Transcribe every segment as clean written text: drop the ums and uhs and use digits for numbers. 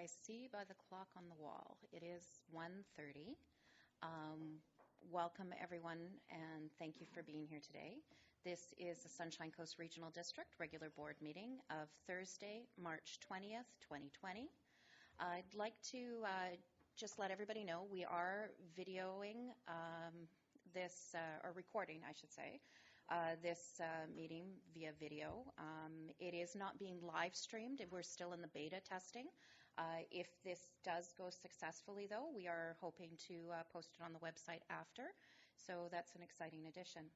I see by the clock on the wall, it is 1:30. Welcome, everyone, and thank you for being here today. This is the Sunshine Coast Regional District regular board meeting of Thursday, March 20th, 2020. I'd like to just let everybody know we are videoing this, or recording, I should say, this meeting via video. It is not being live streamed. We're still in the beta testing. If this does go successfully, though, we are hoping to post it on the website after. So that's an exciting addition.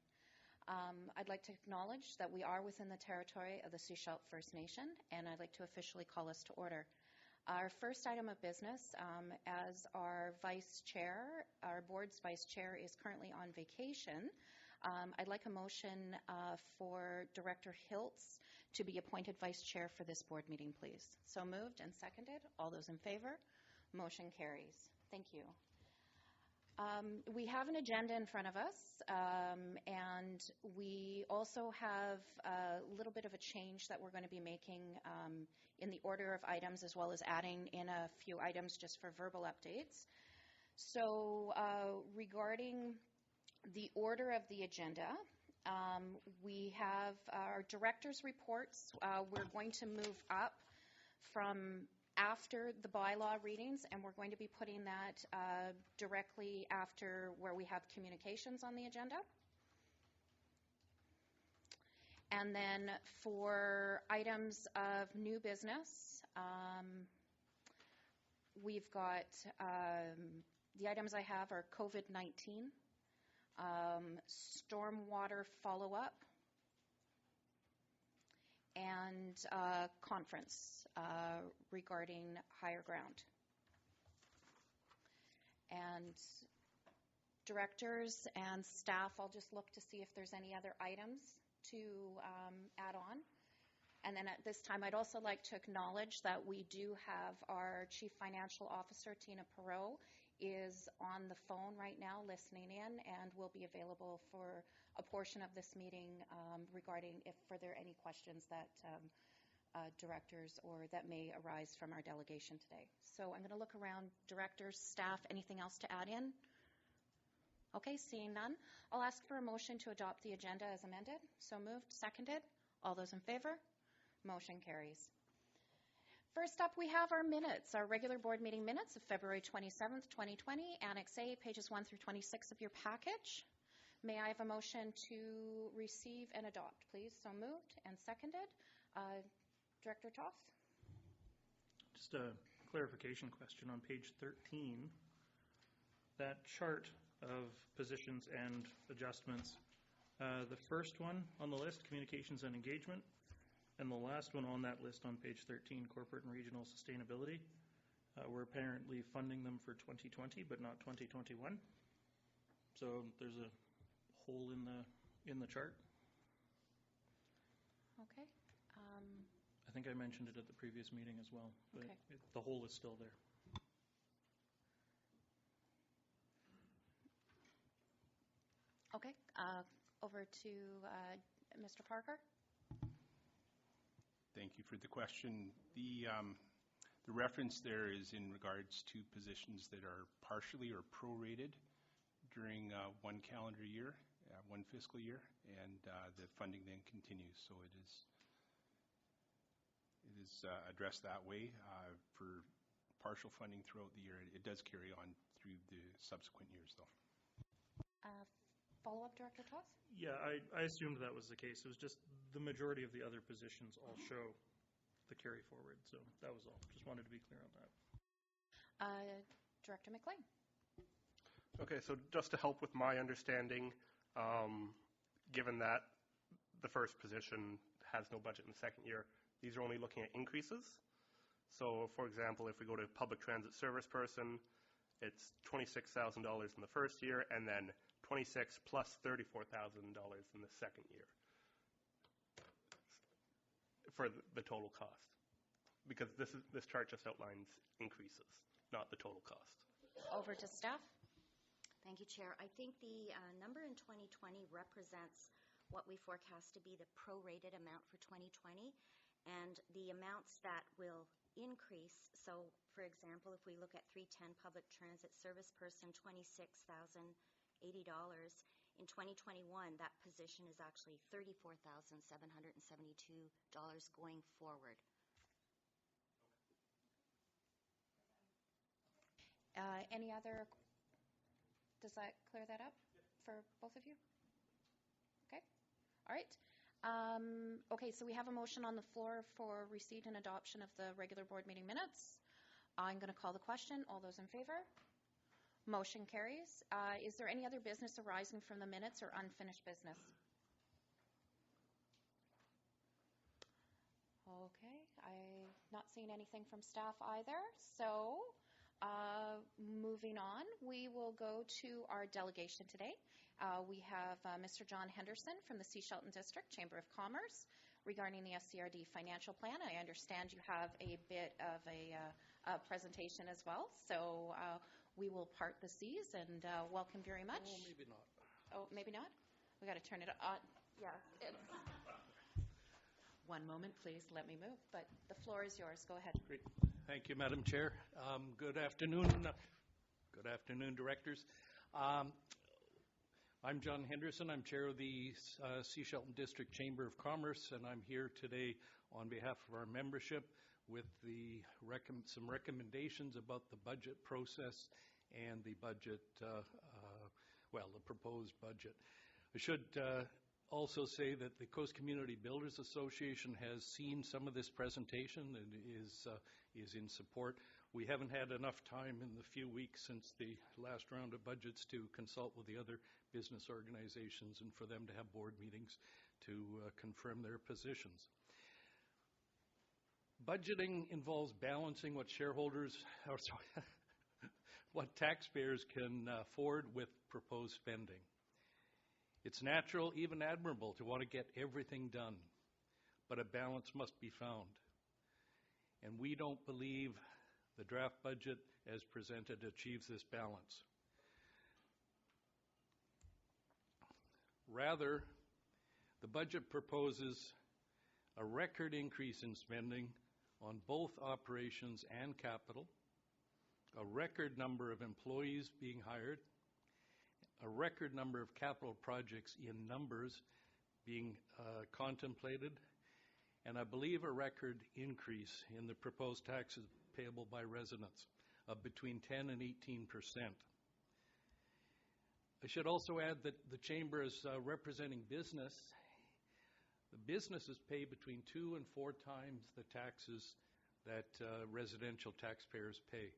I'd like to acknowledge that we are within the territory of the Sushelt First Nation, and I'd like to officially call us to order. Our first item of business, as our vice chair, our board's vice chair is currently on vacation, I'd like a motion for Director Hiltz to be appointed vice chair for this board meeting, please. So moved and seconded. All those in favor? Motion carries. Thank you. We have an agenda in front of us, and we also have a little bit of a change that we're going to be making in the order of items, as well as adding in a few items just for verbal updates. So regarding the order of the agenda, we have our director's reports. We're going to move up from after the bylaw readings, and we're going to be putting that directly after where we have communications on the agenda. And then for items of new business, we've got the items I have are COVID-19, stormwater follow-up, and conference regarding higher ground. And directors and staff, I'll just look to see if there's any other items to add on. And then at this time, I'd also like to acknowledge that we do have our Chief Financial Officer, Tina Perot, is on the phone right now listening in and will be available for a portion of this meeting regarding if there are any questions that directors or that may arise from our delegation today. So I'm going to look around. Directors, staff, anything else to add in? Okay, seeing none, I'll ask for a motion to adopt the agenda as amended. So moved, seconded. All those in favor? Motion carries. First up, we have our minutes, our regular board meeting minutes of February 27th, 2020, Annex A, pages 1 through 26 of your package. May I have a motion to receive and adopt, please? So moved and seconded. Director Toth? Just a clarification question on page 13. That chart of positions and adjustments, the first one on the list, communications and engagement, and the last one on that list on page 13, corporate and regional sustainability. We're apparently funding them for 2020, but not 2021. So there's a hole in the chart. Okay. I think I mentioned it at the previous meeting as well, but okay. The hole is still there. Okay. Over to Mr. Parker. Thank you for the question. The reference there is in regards to positions that are partially or prorated during one calendar year, one fiscal year, and the funding then continues. So it is addressed that way for partial funding throughout the year. It does carry on through the subsequent years, though. Follow-up, Director Toth? Yeah, I assumed that was the case. It was just the majority of the other positions all show the carry forward. So that was all. Just wanted to be clear on that. Director McLean. Okay, so just to help with my understanding, given that the first position has no budget in the second year, these are only looking at increases. So, for example, if we go to public transit service person, it's $26,000 in the first year, and then $26,000 plus $34,000 in the second year for the total cost. Because this chart just outlines increases, not the total cost. Over to staff. Thank you, Chair. I think the number in 2020 represents what we forecast to be the prorated amount for 2020. And the amounts that will increase, so for example, if we look at 310 public transit service person, $26,080. In 2021, that position is actually $34,772 going forward. Any other, does that clear that up for both of you? Okay, all right. Okay, so we have a motion on the floor for receipt and adoption of the regular board meeting minutes. I'm going to call the question. All those in favor? Motion carries. Is there any other business arising from the minutes or unfinished business? Okay, I'm not seeing anything from staff either. So moving on, we will go to our delegation today. We have Mr. John Henderson from the C. Shelton District Chamber of Commerce regarding the SCRD financial plan. I understand you have a bit of a presentation as well. So we will part the seas and welcome very much. Oh, maybe not. Oh, maybe not? We got to turn it on. Yeah. One moment, please. Let me move. But the floor is yours. Go ahead. Great. Thank you, Madam Chair. Good afternoon. Good afternoon, directors. I'm John Henderson. I'm chair of the C. Shelton District Chamber of Commerce, and I'm here today on behalf of our membership with some recommendations about the budget process and the budget, the proposed budget. I should also say that the Coast Community Builders Association has seen some of this presentation and is in support. We haven't had enough time in the few weeks since the last round of budgets to consult with the other business organizations and for them to have board meetings to confirm their positions. Budgeting involves balancing what what taxpayers can afford with proposed spending. It's natural, even admirable, to want to get everything done, but a balance must be found. And we don't believe the draft budget as presented achieves this balance. Rather, the budget proposes a record increase in spending on both operations and capital, a record number of employees being hired, a record number of capital projects in numbers being contemplated, and I believe a record increase in the proposed taxes payable by residents of between 10 and 18%. I should also add that the Chamber is representing business. The businesses pay between 2 and 4 times the taxes that residential taxpayers pay.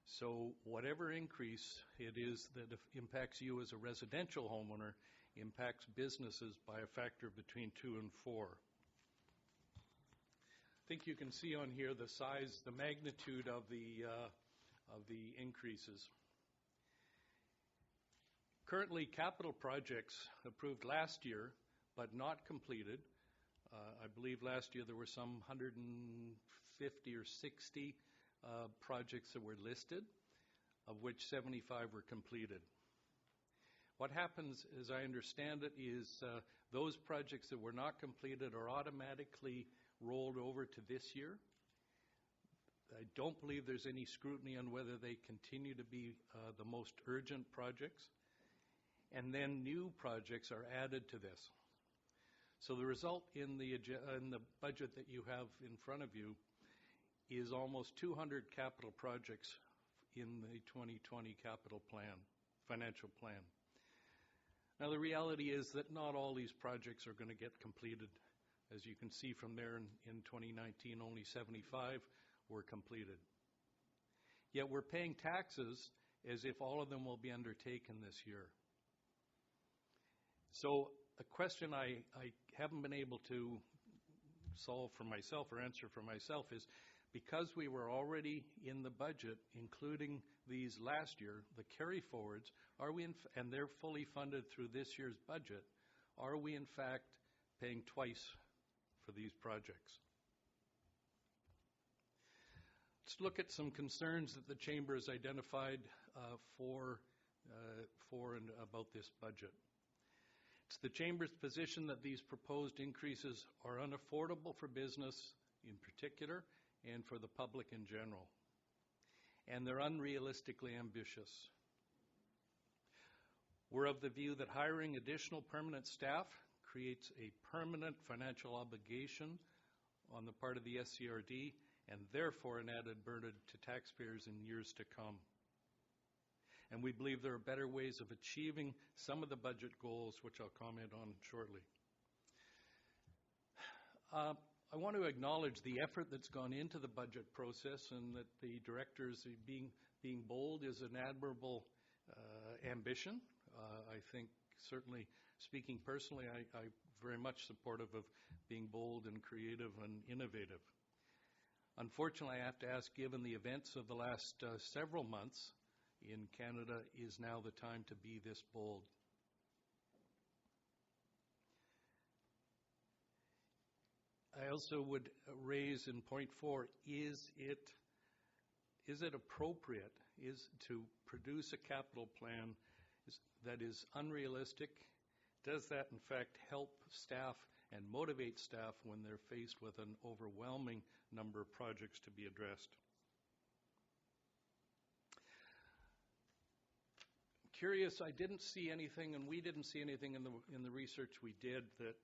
So whatever increase it is that impacts you as a residential homeowner impacts businesses by a factor between 2 and 4. I think you can see on here the size, the magnitude of the increases. Currently, capital projects approved last year but not completed. I believe last year there were some 150 or 60 projects that were listed, of which 75 were completed. What happens, as I understand it, is those projects that were not completed are automatically rolled over to this year. I don't believe there's any scrutiny on whether they continue to be the most urgent projects. And then new projects are added to this. So the result in the budget that you have in front of you is almost 200 capital projects in the 2020 capital plan, financial plan. Now the reality is that not all these projects are going to get completed. As you can see from there, in 2019, only 75 were completed. Yet we're paying taxes as if all of them will be undertaken this year. So a question I haven't been able to solve for myself or answer for myself is, because we were already in the budget, including these last year, the carry forwards, and they're fully funded through this year's budget, are we in fact paying twice for these projects? Let's look at some concerns that the Chamber has identified for and about this budget. It's the Chamber's position that these proposed increases are unaffordable for business in particular and for the public in general. And they're unrealistically ambitious. We're of the view that hiring additional permanent staff creates a permanent financial obligation on the part of the SCRD and therefore an added burden to taxpayers in years to come. And we believe there are better ways of achieving some of the budget goals, which I'll comment on shortly. I want to acknowledge the effort that's gone into the budget process, and that the directors being bold is an admirable ambition. I think, certainly speaking personally, I'm very much supportive of being bold and creative and innovative. Unfortunately, I have to ask, given the events of the last several months in Canada, is now the time to be this bold? I also would raise in point 4, is it appropriate to produce a capital plan that is unrealistic? Does that in fact help staff and motivate staff when they're faced with an overwhelming number of projects to be addressed? Curious, I didn't see anything, and we didn't see anything in the research we did that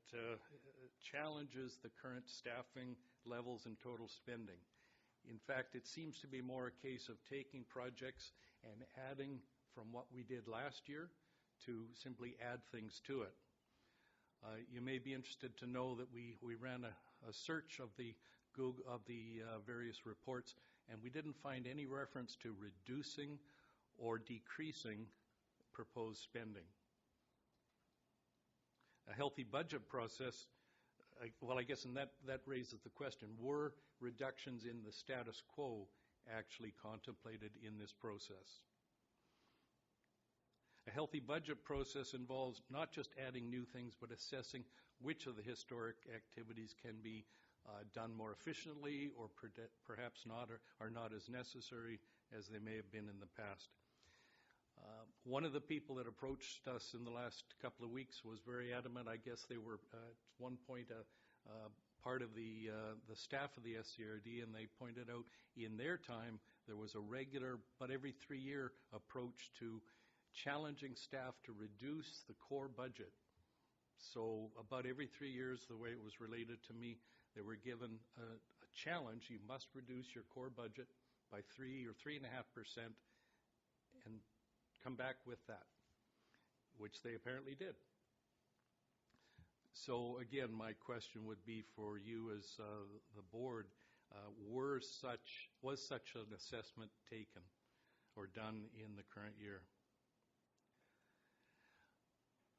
challenges the current staffing levels and total spending. In fact, it seems to be more a case of taking projects and adding from what we did last year to simply add things to it. You may be interested to know that we ran a search of the various reports, and we didn't find any reference to reducing or decreasing proposed spending. A healthy budget process, well, I guess, and that raises the question, were reductions in the status quo actually contemplated in this process? A healthy budget process involves not just adding new things, but assessing which of the historic activities can be done more efficiently or perhaps not, or are not as necessary as they may have been in the past. One of the people that approached us in the last couple of weeks was very adamant. I guess they were at one point part of the staff of the SCRD, and they pointed out in their time there was a regular but every 3-year approach to challenging staff to reduce the core budget. So about every 3 years, the way it was related to me, they were given a challenge. You must reduce your core budget by 3 or 3.5% and come back with that, which they apparently did. So again, my question would be for you as the board, was such an assessment taken or done in the current year?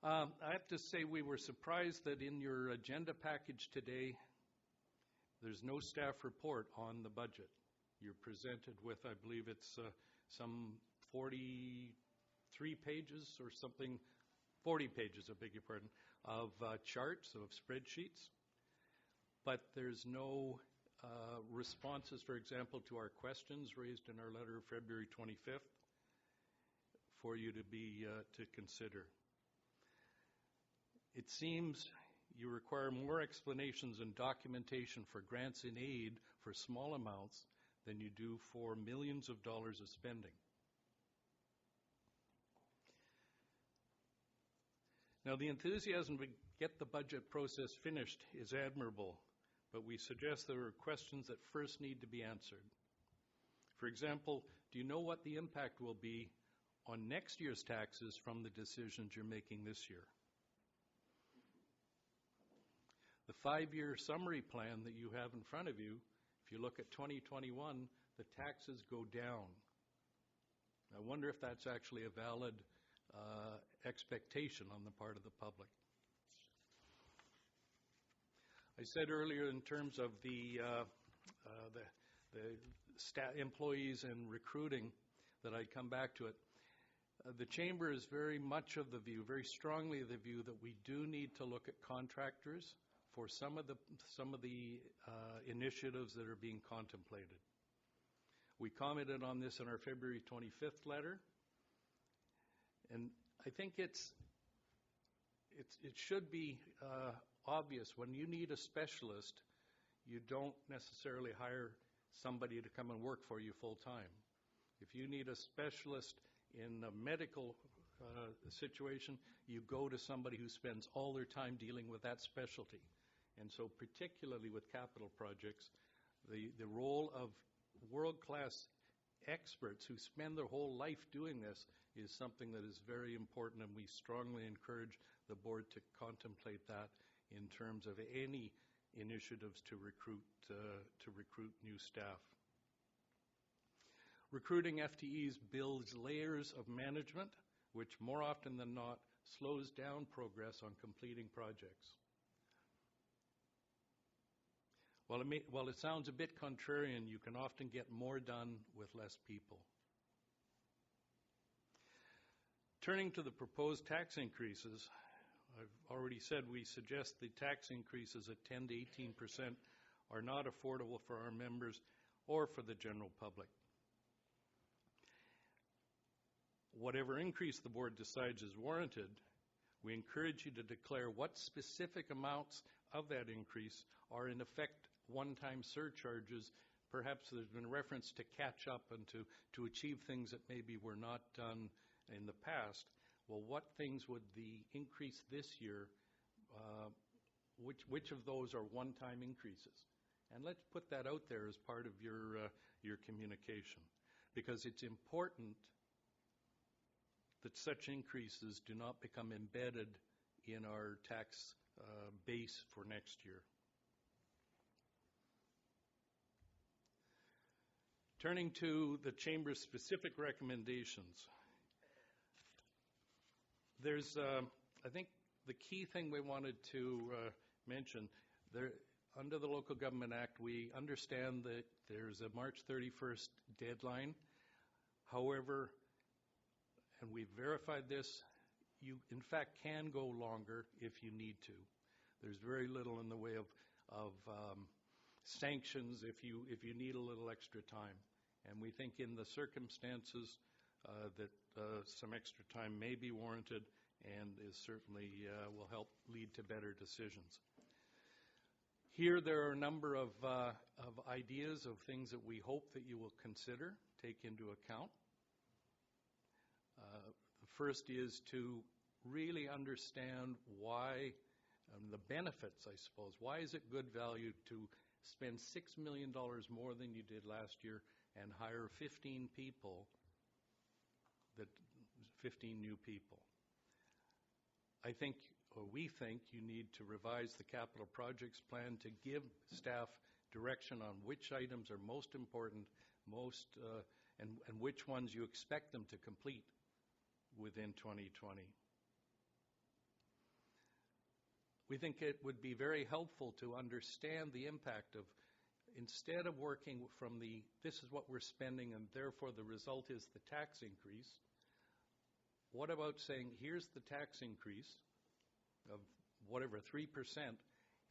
I have to say we were surprised that in your agenda package today, there's no staff report on the budget. You're presented with, I believe it's some 43 pages or something, 40 pages, I beg your pardon, of charts, of spreadsheets, but there's no responses, for example, to our questions raised in our letter of February 25th for you to consider. It seems you require more explanations and documentation for grants in aid for small amounts than you do for millions of dollars of spending. Now, the enthusiasm to get the budget process finished is admirable, but we suggest there are questions that first need to be answered. For example, do you know what the impact will be on next year's taxes from the decisions you're making this year? The 5-year summary plan that you have in front of you, if you look at 2021, the taxes go down. I wonder if that's actually a valid expectation on the part of the public. I said earlier in terms of the employees and recruiting that I'd come back to it. The Chamber is very much of the view, very strongly of the view, that we do need to look at contractors for some of the initiatives that are being contemplated. We commented on this in our February 25th letter, and I think it should be obvious when you need a specialist, you don't necessarily hire somebody to come and work for you full-time. If you need a specialist in a medical situation, you go to somebody who spends all their time dealing with that specialty. And so particularly with capital projects, the role of world-class experts who spend their whole life doing this is something that is very important, and we strongly encourage the board to contemplate that in terms of any initiatives to recruit new staff. Recruiting FTEs builds layers of management, which more often than not slows down progress on completing projects. While it sounds a bit contrarian, you can often get more done with less people. Turning to the proposed tax increases, I've already said we suggest the tax increases at 10 to 18% are not affordable for our members or for the general public. Whatever increase the board decides is warranted, we encourage you to declare what specific amounts of that increase are in effect one-time surcharges. Perhaps there's been reference to catch up and to achieve things that maybe were not done in the past. Well, what things would the increase this year, which of those are one-time increases? And let's put that out there as part of your communication, because it's important that such increases do not become embedded in our tax base for next year. Turning to the Chamber's specific recommendations, there's, I think, the key thing we wanted to mention, under the Local Government Act, we understand that there's a March 31st deadline. However, and we've verified this, you in fact can go longer if you need to. There's very little in the way of sanctions if you need a little extra time. And we think in the circumstances that some extra time may be warranted, and is certainly will help lead to better decisions. Here there are a number of ideas of things that we hope that you will consider, take into account. The first is to really understand why, the benefits, I suppose. Why is it good value to spend $6 million more than you did last year and hire 15 new people? I think, or we think, you need to revise the capital projects plan to give staff direction on which items are most important, and which ones you expect them to complete within 2020. We think it would be very helpful to understand the impact of, instead of working from this is what we're spending and therefore the result is the tax increase, what about saying, here's the tax increase of whatever, 3%,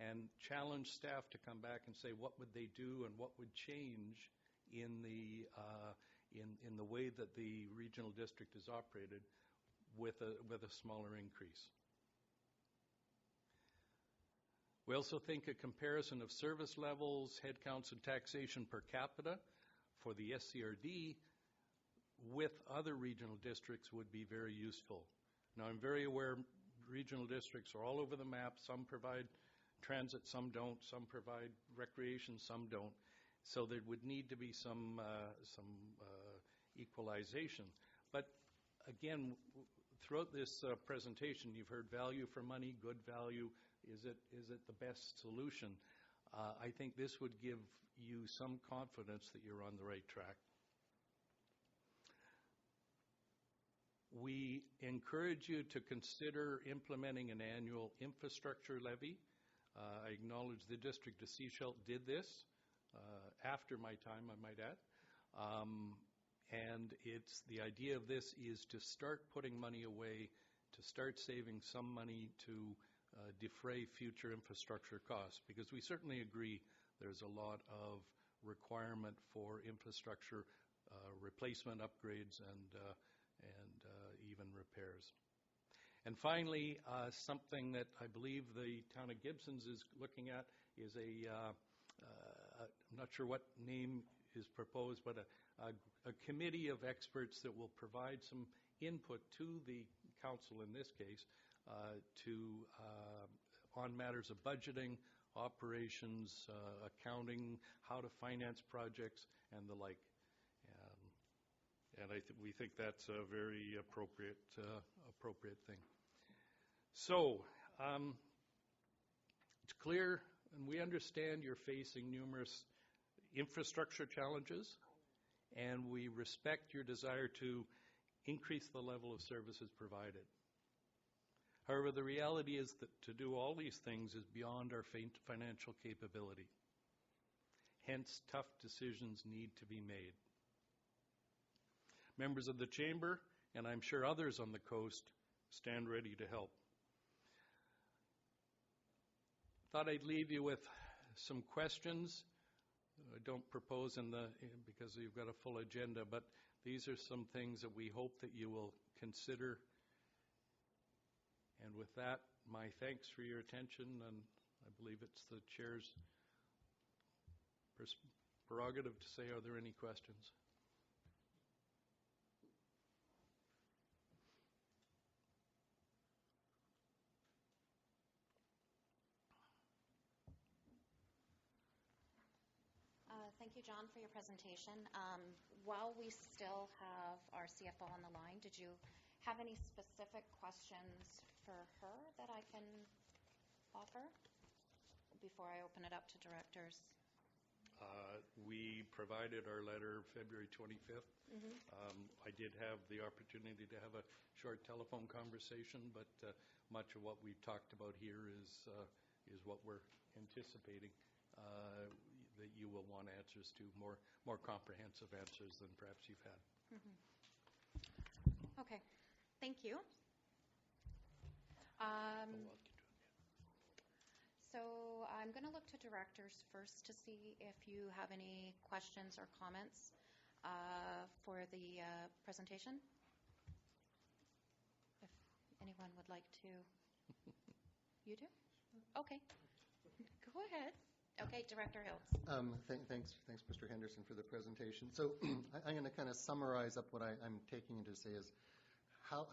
and challenge staff to come back and say what would they do and what would change in the way that the regional district is operated with a smaller increase. We also think a comparison of service levels, headcounts, and taxation per capita for the SCRD with other regional districts would be very useful. Now, I'm very aware regional districts are all over the map. Some provide transit, some don't. Some provide recreation, some don't. So there would need to be some equalization. But again, throughout this presentation, you've heard value for money, good value. Is it the best solution? I think this would give you some confidence that you're on the right track. We encourage you to consider implementing an annual infrastructure levy. I acknowledge the District of Sechelt did this after my time, I might add. And the idea of this is to start putting money away, to start saving some money to defray future infrastructure costs, because we certainly agree there's a lot of requirement for infrastructure replacement, upgrades, and even repairs. And finally, something that I believe the town of Gibsons is looking at is a I'm not sure what name is proposed, but a committee of experts that will provide some input to the council in this case on matters of budgeting, operations, accounting, how to finance projects, and the like. And we think that's a very appropriate thing. So it's clear, and we understand you're facing numerous infrastructure challenges, and we respect your desire to increase the level of services provided. However, the reality is that to do all these things is beyond our financial capability. Hence, tough decisions need to be made. Members of the Chamber, and I'm sure others on the coast, stand ready to help. Thought I'd leave you with some questions. I don't propose because you've got a full agenda, but these are some things that we hope that you will consider. And with that, my thanks for your attention, and I believe it's the Chair's prerogative to say, are there any questions? Thank you, John, for your presentation. While we still have our CFO on the line, did you have any specific questions for her that I can offer before I open it up to directors? We provided our letter February 25th. I did have the opportunity to have a short telephone conversation, but much of what we've talked about here is what we're anticipating that you will want answers to, more comprehensive answers than perhaps you've had. Okay, thank you. So I'm going to look to directors first to see if you have any questions or comments for the presentation. If anyone would like to. You do? Okay. Go ahead. Okay, Director Hiltz. Thanks, Mr. Henderson, for the presentation. So I'm going to kind of summarize up what I'm taking to say is how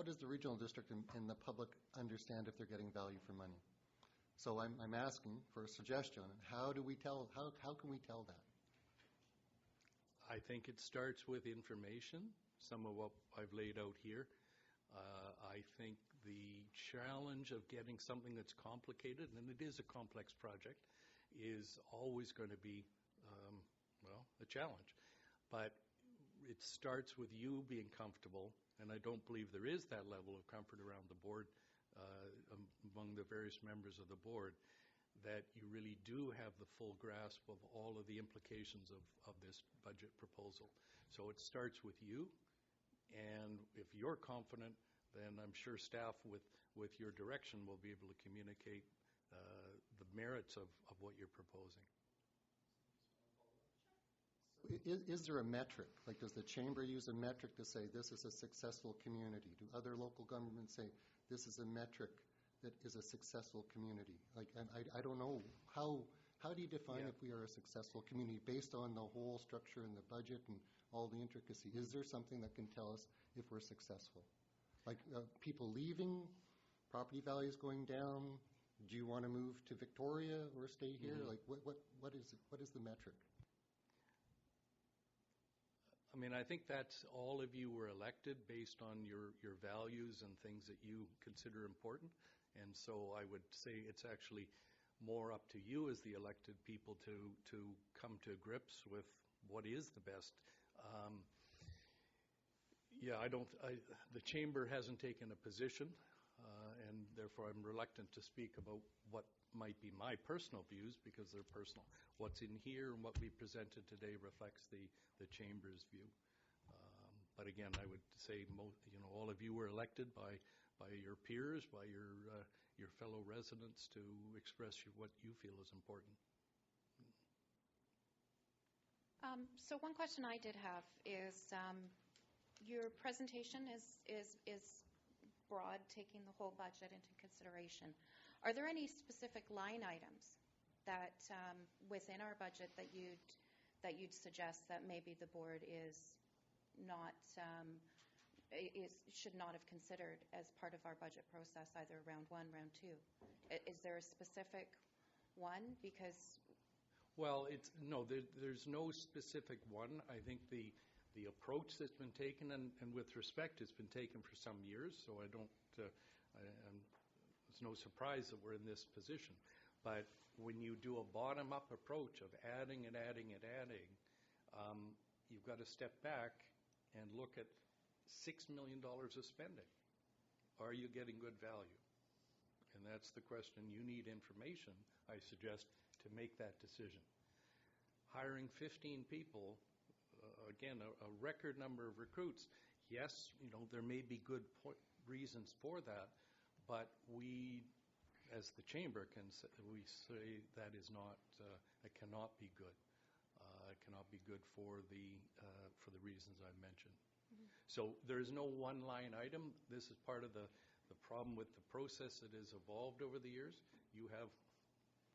does the regional district and the public understand if they're getting value for money? So I'm asking for a suggestion. How can we tell that? I think it starts with information, some of what I've laid out here. I think the challenge of getting something that's complicated, and it is a complex project, is always going to be, a challenge. But it starts with you being comfortable, and I don't believe there is that level of comfort around the board, among the various members of the board, that you really do have the full grasp of all of the implications of this budget proposal. So it starts with you, and if you're confident, then I'm sure staff with your direction will be able to communicate the merits of what you're proposing. Is there a metric? Like, does the Chamber use a metric to say this is a successful community? Do other local governments say this is a metric that is a successful community? Like, I don't know. How do you define if we are a successful community based on the whole structure and the budget and all the intricacy? Is there something that can tell us if we're successful? Like people leaving, property values going down? Do you want to move to Victoria or stay here? Like what is it? What is the metric? I mean, I think that's all of you were elected based on your values and things that you consider important. And so I would say it's actually more up to you as the elected people to come to grips with what is the best. The Chamber hasn't taken a position, and therefore I'm reluctant to speak about what might be my personal views because they're personal. What's in here and what we presented today reflects the Chamber's view. But again, I would say all of you were elected by your peers, by your fellow residents to express what you feel is important. So one question I did have is your presentation is broad, taking the whole budget into consideration. Are there any specific line items that within our budget that you'd suggest that maybe the board not should not have considered as part of our budget process, either round one, round two? Is there a specific one? Because Well, there's no specific one. I think the approach that's been taken, and with respect, it's been taken for some years, so it's no surprise that we're in this position. But when you do a bottom-up approach of adding and adding and adding, you've got to step back and look at $6 million of spending. Are you getting good value? And that's the question. You need information, I suggest, to make that decision. Hiring 15 people, again, a record number of recruits, yes, there may be good reasons for that, but we, as the chamber, we say that is not, it cannot be good. It cannot be good for the reasons I've mentioned. Mm-hmm. So there is no one line item. This is part of the problem with the process that has evolved over the years. You have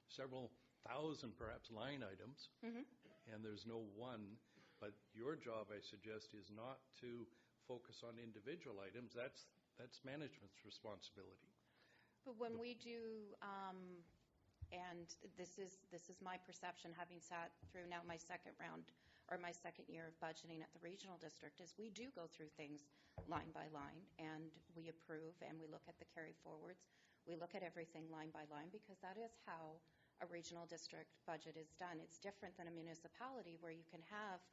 several thousand, perhaps, line items, mm-hmm. and there's no one. But your job, I suggest, is not to focus on individual items. That's management's responsibility. But when we do, and this is my perception, having sat through now my second round or my second year of budgeting at the regional district, is we do go through things line by line, and we approve, and we look at the carry forwards. We look at everything line by line, because that is how a regional district budget is done. It's different than a municipality where you can have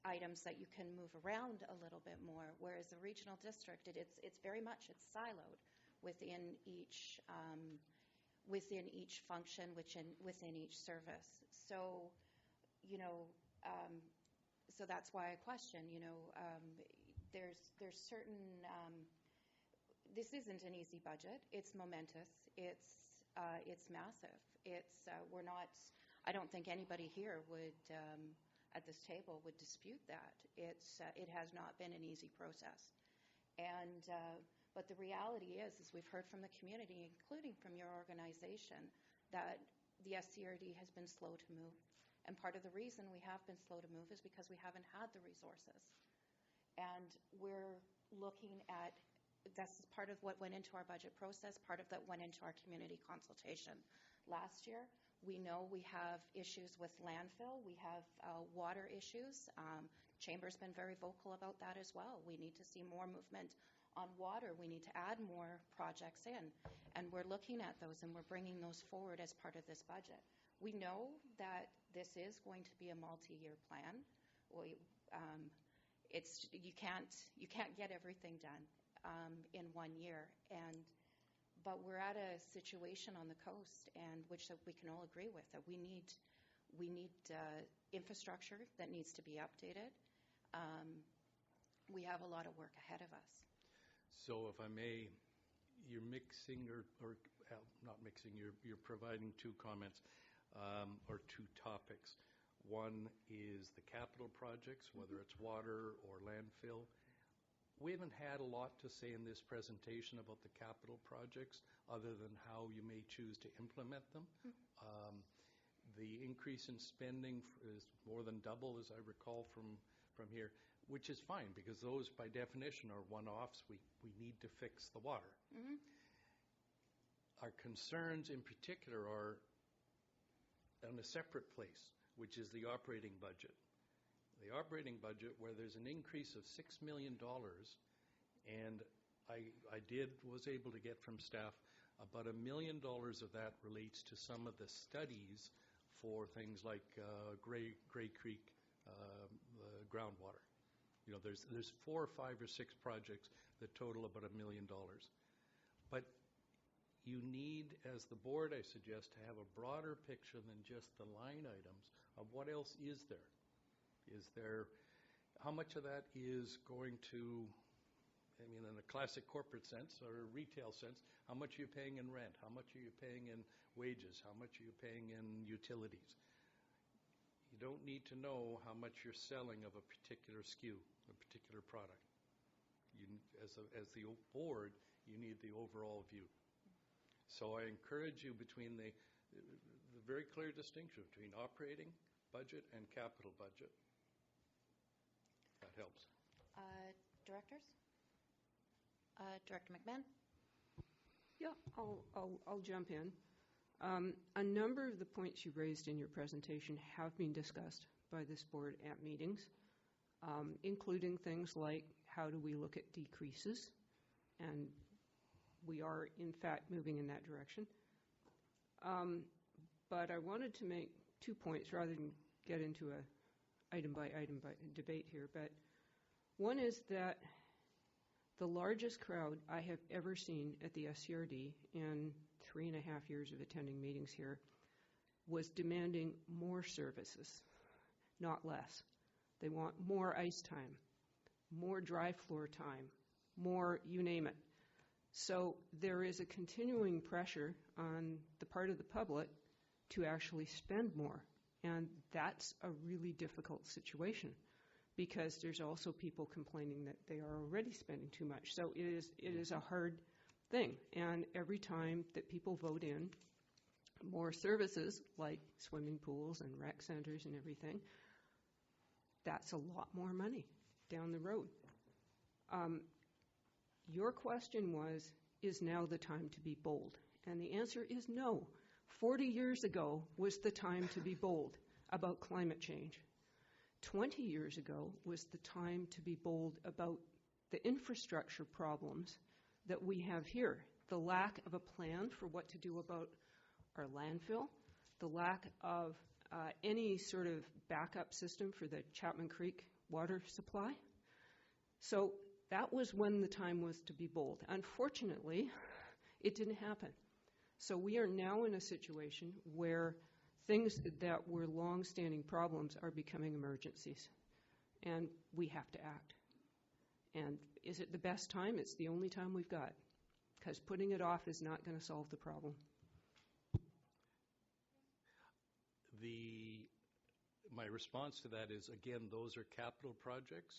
items that you can move around a little bit more, whereas the regional district, it's very much, it's siloed within each function, within each service. So, so that's why I question, there's certain, this isn't an easy budget. It's momentous. It's massive. We're not, I don't think anybody here would, at this table, would dispute that. It has not been an easy process. And, but the reality is we've heard from the community, including from your organization, that the SCRD has been slow to move. And part of the reason we have been slow to move is because we haven't had the resources. And we're looking at, this is part of what went into our budget process, part of that went into our community consultation last year. We know we have issues with landfill. We have water issues. Chamber's been very vocal about that as well. We need to see more movement on water. We need to add more projects in. And we're looking at those, and we're bringing those forward as part of this budget. We know that this is going to be a multi-year plan. You can't get everything done in 1 year, but we're at a situation on the coast, and which we can all agree with, that we need infrastructure that needs to be updated. We have a lot of work ahead of us. So if I may, you're mixing or not mixing, you're providing two comments or two topics. One is the capital projects, whether it's water or landfill. We haven't had a lot to say in this presentation about the capital projects other than how you may choose to implement them. The increase in spending is more than double, as I recall from here, which is fine because those by definition are one-offs. We need to fix the water. Mm-hmm. Our concerns in particular are on a separate place, which is the operating budget. The operating budget, where there's an increase of $6 million, and I was able to get from staff about $1 million of that relates to some of the studies for things like Grey Creek groundwater. There's 4 or 5 or 6 projects that total about $1 million. But you need, as the board, I suggest, to have a broader picture than just the line items of what else is there. How much of that is going to, in a classic corporate sense or a retail sense, how much are you paying in rent? How much are you paying in wages? How much are you paying in utilities? You don't need to know how much you're selling of a particular SKU, a particular product. As the board, you need the overall view. So I encourage you between the very clear distinction between operating budget and capital budget. That helps. Directors? Director McMahon? Yeah, I'll jump in. A number of the points you raised in your presentation have been discussed by this board at meetings, including things like how do we look at decreases, and we are, in fact, moving in that direction. But I wanted to make 2 points rather than get into a item-by-item debate here. But one is that the largest crowd I have ever seen at the SCRD in 3.5 years of attending meetings here was demanding more services, not less. They want more ice time, more dry floor time, more you name it. So there is a continuing pressure on the part of the public to actually spend more. And that's a really difficult situation because there's also people complaining that they are already spending too much. So it is a hard thing. And every time that people vote in more services like swimming pools and rec centers and everything, that's a lot more money down the road. Your question was, is now the time to be bold? And the answer is no. 40 years ago was the time to be bold about climate change. 20 years ago was the time to be bold about the infrastructure problems that we have here. The lack of a plan for what to do about our landfill, the lack of any sort of backup system for the Chapman Creek water supply. So that was when the time was to be bold. Unfortunately, it didn't happen. So we are now in a situation where things that were long-standing problems are becoming emergencies, and we have to act. And is it the best time? It's the only time we've got, because putting it off is not going to solve the problem. My response to that is, again, those are capital projects,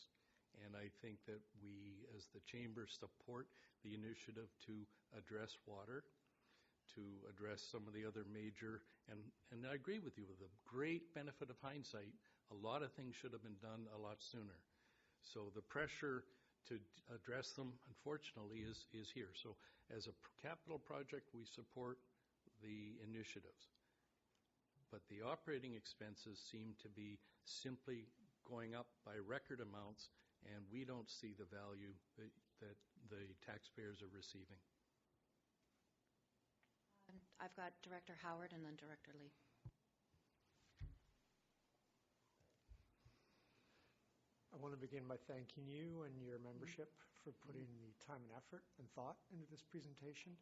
and I think that we, as the Chamber, support the initiative to address water, to address some of the other major, and I agree with you, with the great benefit of hindsight, a lot of things should have been done a lot sooner. So the pressure to address them, unfortunately, is here. So as a capital project, we support the initiatives. But the operating expenses seem to be simply going up by record amounts, and we don't see the value that the taxpayers are receiving. I've got Director Howard and then Director Lee. I want to begin by thanking you and your membership for putting the time and effort and thought into this presentation.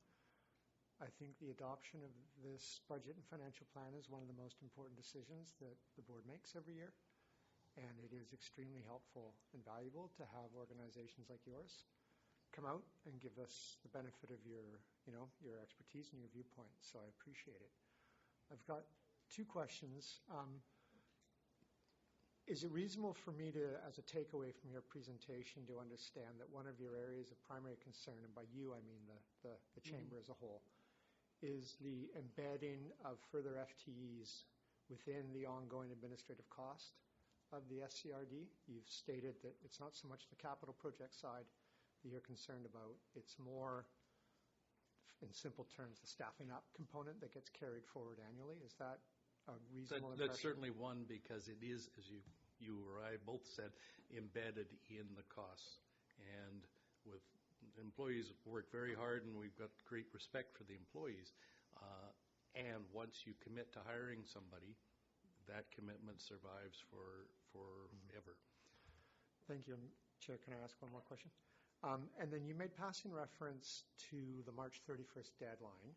I think the adoption of this budget and financial plan is one of the most important decisions that the board makes every year. And it is extremely helpful and valuable to have organizations like yours come out and give us the benefit of your expertise and your viewpoints. So I appreciate it. I've got 2 questions. Is it reasonable for me to, as a takeaway from your presentation, to understand that one of your areas of primary concern, and by you I mean the Chamber as a whole, is the embedding of further FTEs within the ongoing administrative cost of the SCRD? You've stated that it's not so much the capital project side that you're concerned about. It's more, in simple terms, the staffing up component that gets carried forward annually. Is that a reasonable impression? That's certainly one, because it is, as you or I both said, embedded in the costs. And with employees work very hard, and we've got great respect for the employees. And once you commit to hiring somebody, that commitment survives forever. Thank you. Chair, can I ask one more question? And then you made passing reference to the March 31st deadline.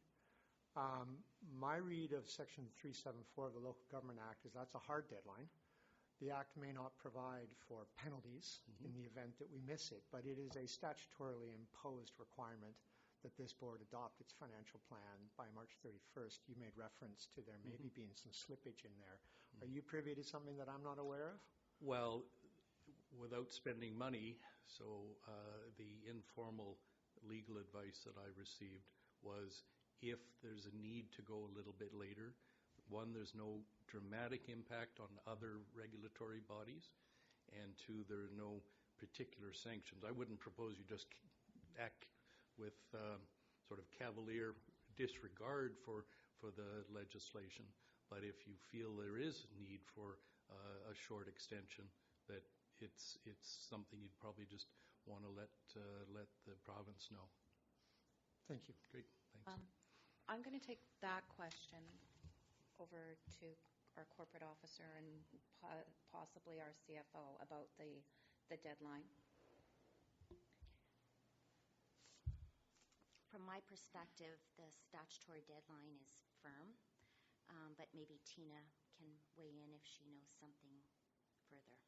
My read of Section 374 of the Local Government Act is that's a hard deadline. The Act may not provide for penalties in the event that we miss it, but it is a statutorily imposed requirement that this board adopt its financial plan by March 31st. You made reference to there maybe being some slippage in there. Are you privy to something that I'm not aware of? Well, without spending money, so the informal legal advice that I received was if there's a need to go a little bit later, one, there's no dramatic impact on other regulatory bodies, and two, there are no particular sanctions. I wouldn't propose you just act with sort of cavalier disregard for the legislation, but if you feel there is need for a short extension, that it's something you'd probably just want to let the province know. Thank you. Great, thanks. I'm going to take that question over to our corporate officer and possibly our CFO about the deadline. From my perspective, the statutory deadline is firm, but maybe Tina can weigh in if she knows something further.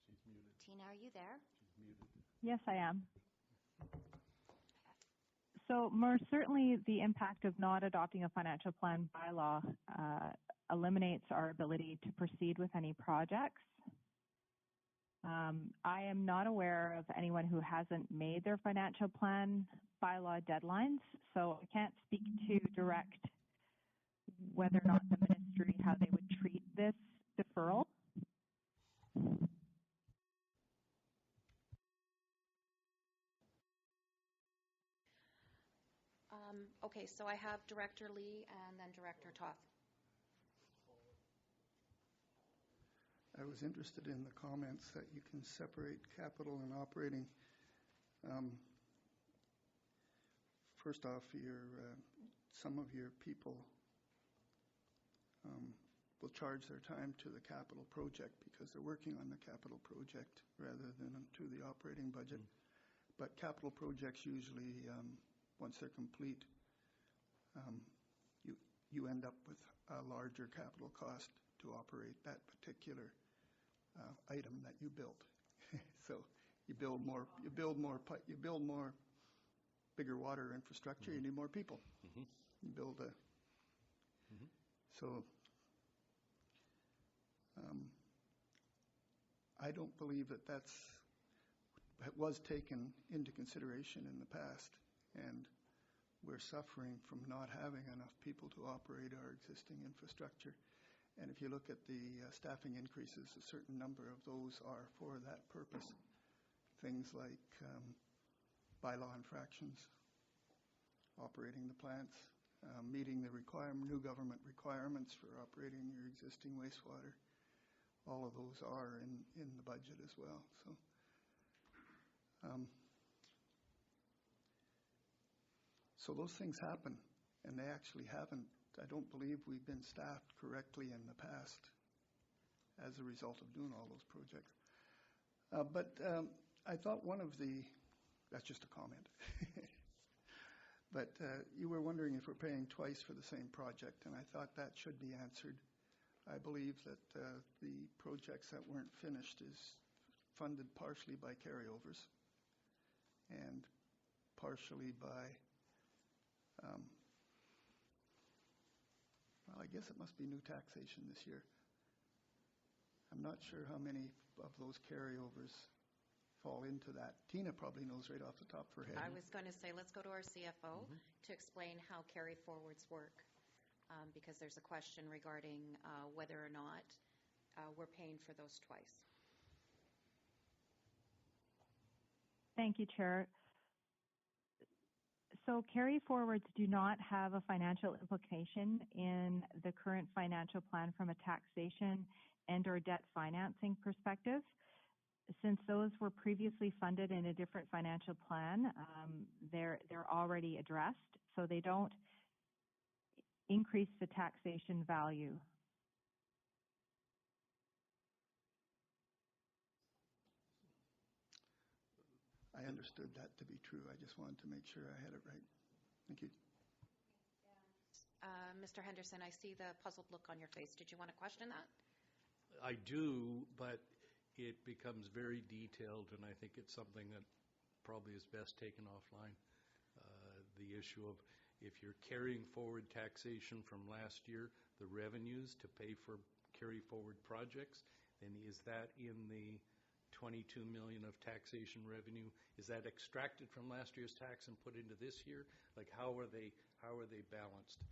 She's muted. Tina, are you there? She's muted. Yes, I am. So, more certainly, the impact of not adopting a financial plan bylaw eliminates our ability to proceed with any projects. I am not aware of anyone who hasn't made their financial plan bylaw deadlines, so I can't speak to direct whether or not the ministry, how they would treat this deferral. Okay, so I have Director Lee and then Director Toth. I was interested in the comments that you can separate capital and operating. First off, some of your people will charge their time to the capital project because they're working on the capital project rather than to the operating budget. But capital projects usually, once they're complete, you end up with a larger capital cost to operate that particular item that you built. So you build more bigger water infrastructure. You need more people. You build a. So I don't believe that was taken into consideration in the past, and we're suffering from not having enough people to operate our existing infrastructure. And if you look at the staffing increases, a certain number of those are for that purpose. Things like bylaw infractions, operating the plants, meeting the new government requirements for operating your existing wastewater. All of those are in the budget as well. So those things happen, and they actually haven't. I don't believe we've been staffed correctly in the past as a result of doing all those projects. But I thought that's just a comment. But you were wondering if we're paying twice for the same project, and I thought that should be answered. I believe that the projects that weren't finished is funded partially by carryovers and partially by well, I guess it must be new taxation this year. I'm not sure how many of those carryovers fall into that. Tina probably knows right off the top of her head. I was going to say, let's go to our CFO to explain how carry forwards work, because there's a question regarding whether or not we're paying for those twice. Thank you, Chair. So carry forwards do not have a financial implication in the current financial plan from a taxation and or debt financing perspective. Since those were previously funded in a different financial plan, they're already addressed, so they don't increase the taxation value. I understood that to be true. I just wanted to make sure I had it right. Thank you. Mr. Henderson, I see the puzzled look on your face. Did you want to question that? I do, but it becomes very detailed, and I think it's something that probably is best taken offline. The issue of if you're carrying forward taxation from last year, the revenues to pay for carry forward projects, then is that in the 22 million of taxation revenue, is that extracted from last year's tax and put into this year? Like, how are they balanced?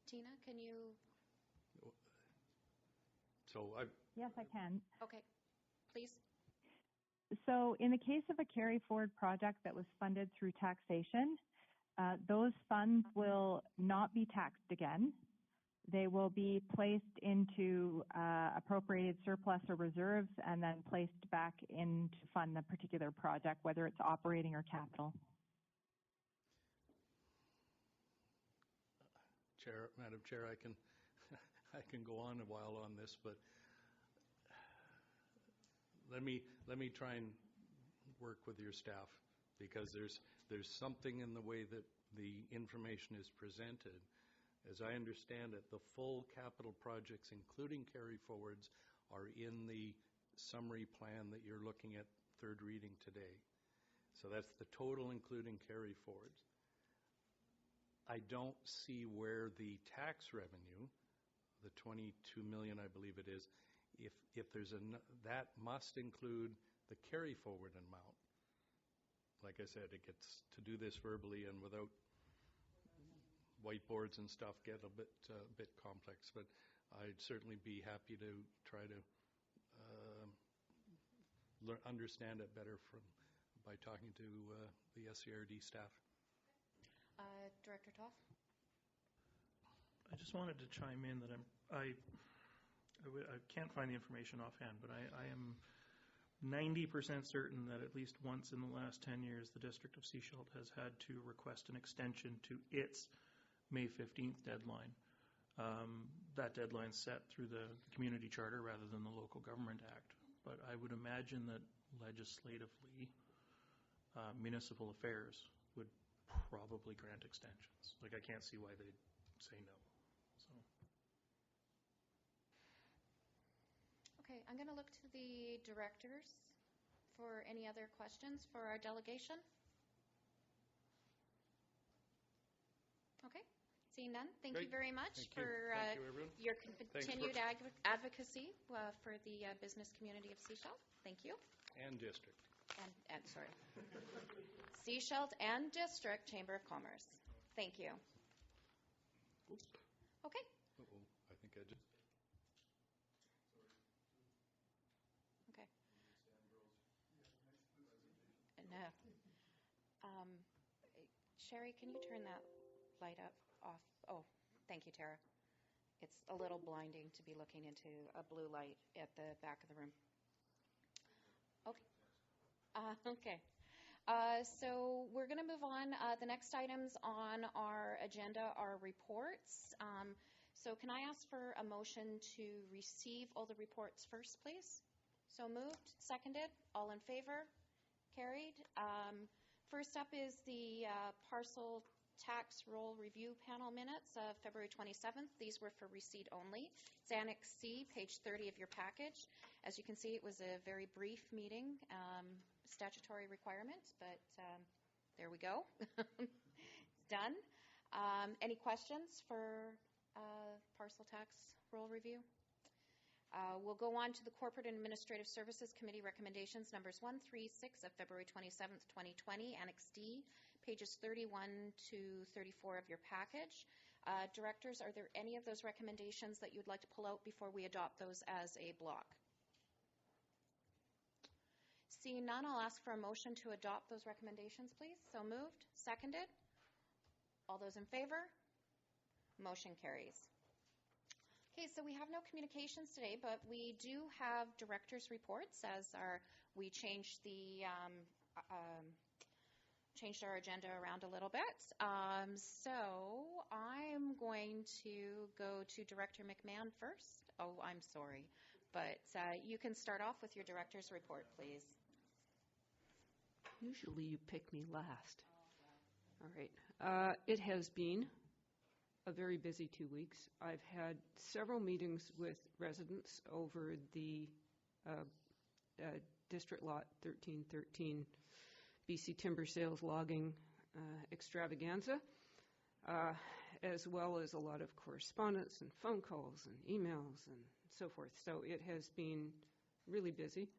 Tina, can you? So Yes, I can. Okay, please. So in the case of a carry forward project that was funded through taxation, those funds will not be taxed again. They will be placed into appropriated surplus or reserves and then placed back in to fund the particular project, whether it's operating or capital. Madam Chair, I can go on a while on this, but let me try and work with your staff, because there's something in the way that the information is presented. As I understand it, the full capital projects, including carry forwards, are in the summary plan that you're looking at third reading today. So that's the total, including carry forwards. I don't see where the tax revenue, the 22 million, I believe it is, if there's that must include the carry forward amount. Like I said, it gets to do this verbally and without whiteboards and stuff get a bit complex, but I'd certainly be happy to try to understand it better by talking to the SCRD staff. Director Toth? I just wanted to chime in that I can't find the information offhand, but I am 90% certain that at least once in the last 10 years, the District of Sechelt has had to request an extension to its May 15th deadline. That deadline's set through the Community Charter rather than the Local Government Act. But I would imagine that legislatively, municipal affairs would probably grant extensions. Like, I can't see why they'd say no. So. Okay, I'm going to look to the directors for any other questions for our delegation. Okay, seeing none, thank you very much for your continued advocacy for the business community of Sechelt. Thank you. And district. And sorry. Sechelt and District Chamber of Commerce. Thank you. Oops. Okay. Uh-oh, I think I just... Okay. No. Sherry, can you turn that light up off? Oh, thank you, Tara. It's a little blinding to be looking into a blue light at the back of the room. Okay. Okay. So we're going to move on. The next items on our agenda are reports. So can I ask for a motion to receive all the reports first, please? So moved, seconded, all in favor, carried. First up is the parcel tax roll review panel minutes of February 27th. These were for receipt only. It's Annex C, page 30 of your package. As you can see, it was a very brief meeting, statutory requirements, but there we go. It's done. Any questions for parcel tax roll review? We'll go on to the Corporate and Administrative Services Committee recommendations, numbers 1, 3, 6 of February 27th, 2020, Annex D, pages 31 to 34 of your package. Directors, are there any of those recommendations that you'd like to pull out before we adopt those as a block? Seeing none, I'll ask for a motion to adopt those recommendations, please. So moved, seconded. All those in favor? Motion carries. Okay, so we have no communications today, but we do have directors' reports as we changed our agenda around a little bit. So I'm going to go to Director McMahon first. Oh, I'm sorry, but you can start off with your director's report, please. Usually you pick me last. All right. It has been a very busy 2 weeks. I've had several meetings with residents over the District Lot 1313 BC Timber Sales Logging extravaganza, as well as a lot of correspondence and phone calls and emails and so forth. So it has been really busy.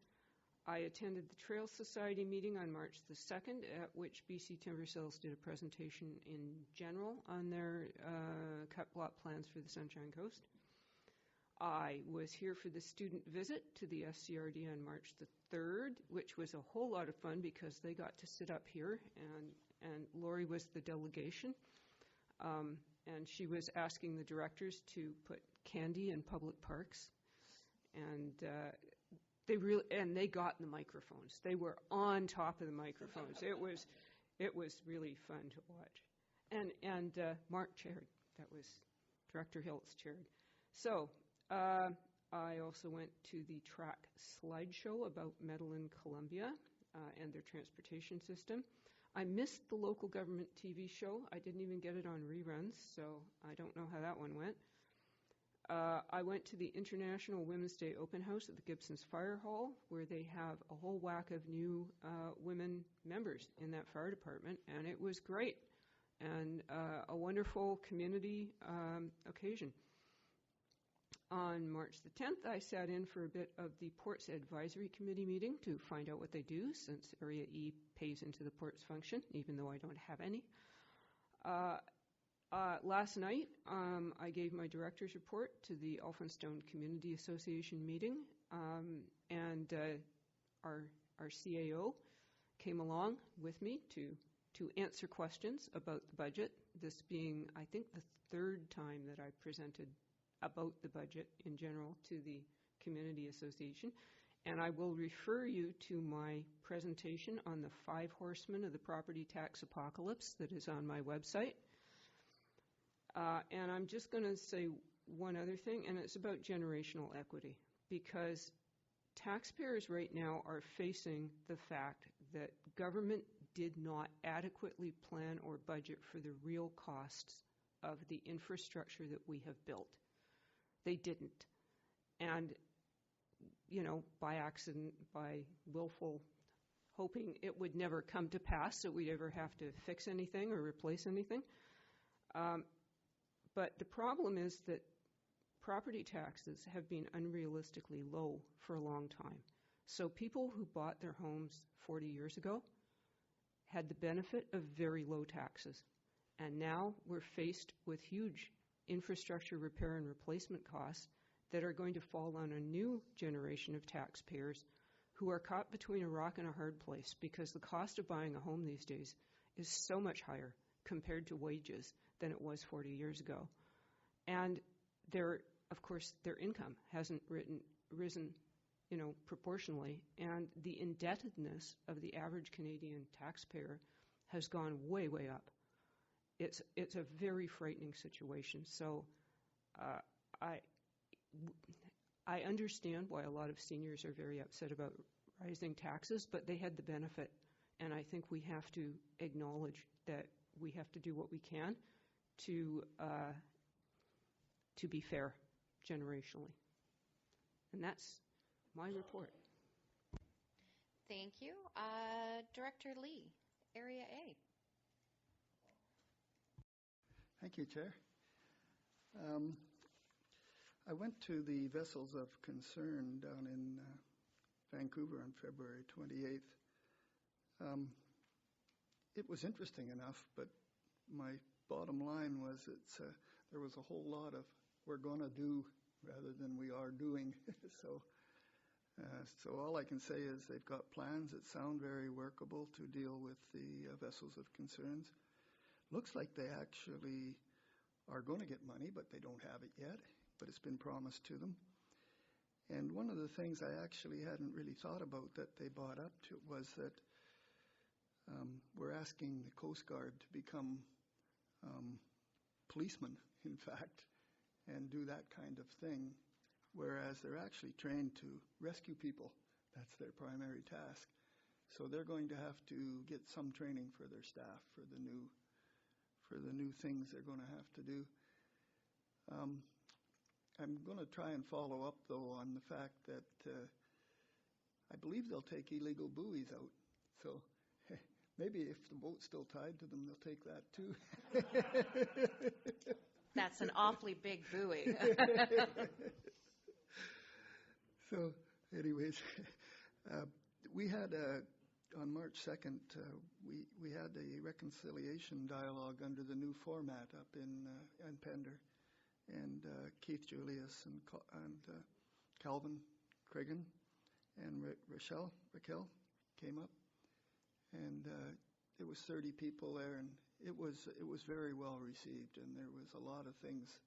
I attended the Trail Society meeting on March the 2nd, at which BC Timber Sales did a presentation in general on their cut block plans for the Sunshine Coast. I was here for the student visit to the SCRD on March the 3rd, which was a whole lot of fun because they got to sit up here, and Lori was the delegation. And she was asking the directors to put candy in public parks. And they got the microphones. They were on top of the microphones. It was really fun to watch. And Mark chaired. That was Director Hiltz chaired. So I also went to the track slideshow about Medellin, Colombia, and their transportation system. I missed the local government TV show. I didn't even get it on reruns, so I don't know how that one went. I went to the International Women's Day Open House at the Gibsons Fire Hall, where they have a whole whack of new women members in that fire department, and it was great, and a wonderful community occasion. On March the 10th, I sat in for a bit of the Ports Advisory Committee meeting to find out what they do, since Area E pays into the ports function, even though I don't have any. Last night, I gave my director's report to the Elphinstone Community Association meeting, and our CAO came along with me to answer questions about the budget, this being, I think, the third time that I presented about the budget in general to the Community Association. And I will refer you to my presentation on the 5 horsemen of the property tax apocalypse that is on my website. And I'm just going to say one other thing, and it's about generational equity, because taxpayers right now are facing the fact that government did not adequately plan or budget for the real costs of the infrastructure that we have built. They didn't. And, by accident, by willful hoping it would never come to pass that we'd ever have to fix anything or replace anything. But the problem is that property taxes have been unrealistically low for a long time. So people who bought their homes 40 years ago had the benefit of very low taxes. And now we're faced with huge infrastructure repair and replacement costs that are going to fall on a new generation of taxpayers who are caught between a rock and a hard place, because the cost of buying a home these days is so much higher compared to wages than it was 40 years ago. And of course, their income hasn't risen, proportionally, and the indebtedness of the average Canadian taxpayer has gone way, way up. It's a very frightening situation. So I understand why a lot of seniors are very upset about rising taxes, but they had the benefit, and I think we have to acknowledge that we have to do what we can to be fair generationally. And that's my report. Thank you. Director Lee, Area A. Thank you, Chair. I went to the Vessels of Concern down in Vancouver on February 28th. It was interesting enough, but my bottom line was there was a whole lot of we're going to do rather than we are doing. So all I can say is they've got plans that sound very workable to deal with the Vessels of Concerns. Looks like they actually are going to get money, but they don't have it yet, but it's been promised to them. And one of the things I actually hadn't really thought about that they brought up to was that we're asking the Coast Guard to become policemen, in fact, and do that kind of thing, whereas they're actually trained to rescue people. That's their primary task. So they're going to have to get some training for their staff for the new things they're going to have to do. I'm going to try and follow up, though, on the fact that I believe they'll take illegal buoys out. So maybe if the boat's still tied to them, they'll take that too. That's an awfully big buoy. So, anyways, we had on March 2nd, we had a reconciliation dialogue under the new format up in Pender, and Keith Julius and Calvin Craigan and Raquel came up, and there was 30 people there, and it was very well received, and there was a lot of things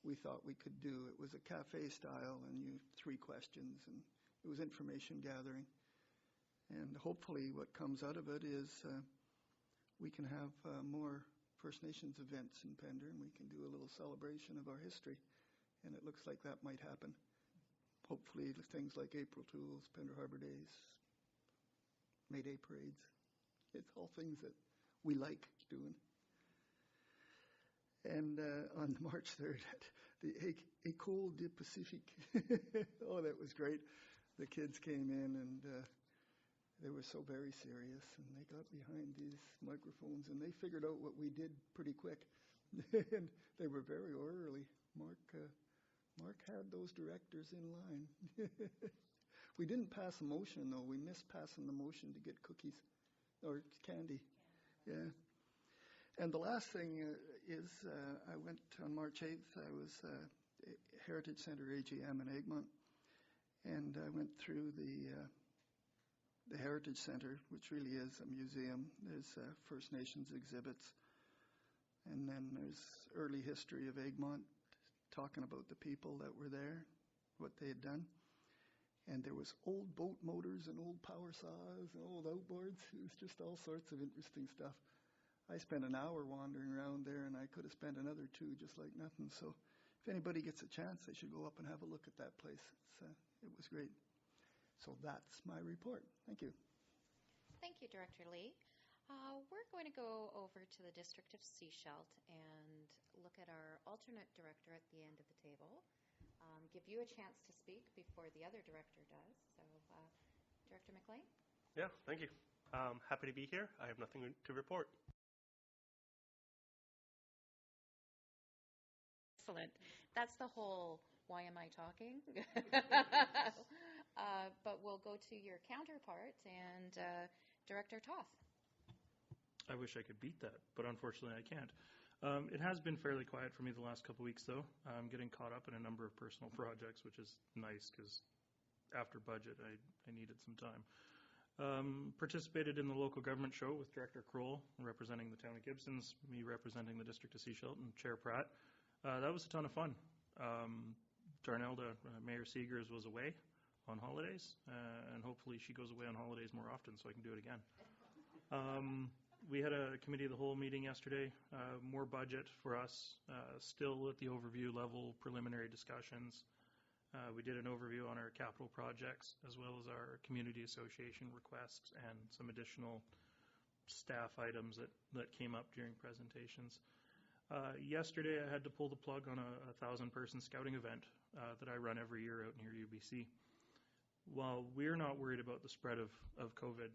we thought we could do. It was a cafe style, and 3 questions, and it was information gathering. And hopefully what comes out of it is we can have more First Nations events in Pender, and we can do a little celebration of our history. And it looks like that might happen. Hopefully things like April Tools, Pender Harbor Days, May Day parades. It's all things that we like doing. And on March 3rd, the École du Pacifique. Oh, that was great. The kids came in, and they were so very serious, and they got behind these microphones, and they figured out what we did pretty quick. And they were very orderly. Mark had those directors in line. We didn't pass a motion, though. We missed passing the motion to get cookies or candy. Yeah. And the last thing is I went on March 8th. I was Heritage Center AGM in Egmont, and I went through the Heritage Center, which really is a museum. There's First Nations exhibits, and then there's early history of Egmont, talking about the people that were there, what they had done. And there was old boat motors and old power saws and old outboards. It was just all sorts of interesting stuff. I spent an hour wandering around there, and I could have spent another 2 just like nothing. So if anybody gets a chance, they should go up and have a look at that place. It was great. So that's my report. Thank you. Thank you, Director Lee. We're going to go over to the District of Sechelt and look at our alternate director at the end of the table. Give you a chance to speak before the other director does. So, Director McLean? Yeah, thank you. Happy to be here. I have nothing to report. Excellent. That's the whole, why am I talking? But we'll go to your counterpart, and Director Toth. I wish I could beat that, but unfortunately I can't. It has been fairly quiet for me the last couple weeks, though. I'm getting caught up in a number of personal projects, which is nice because after budget, I needed some time. Participated in the local government show with Director Kroll representing the town of Gibsons, me representing the District of Sechelt, and Chair Pratt. That was a ton of fun. Darnelda, Mayor Seegers, was away on holidays, and hopefully she goes away on holidays more often so I can do it again. We had a committee of the whole meeting yesterday, more budget for us, still at the overview level, preliminary discussions. We did an overview on our capital projects as well as our community association requests and some additional staff items that came up during presentations. Yesterday I had to pull the plug on a 1,000-person scouting event that I run every year out near UBC. While we're not worried about the spread of COVID,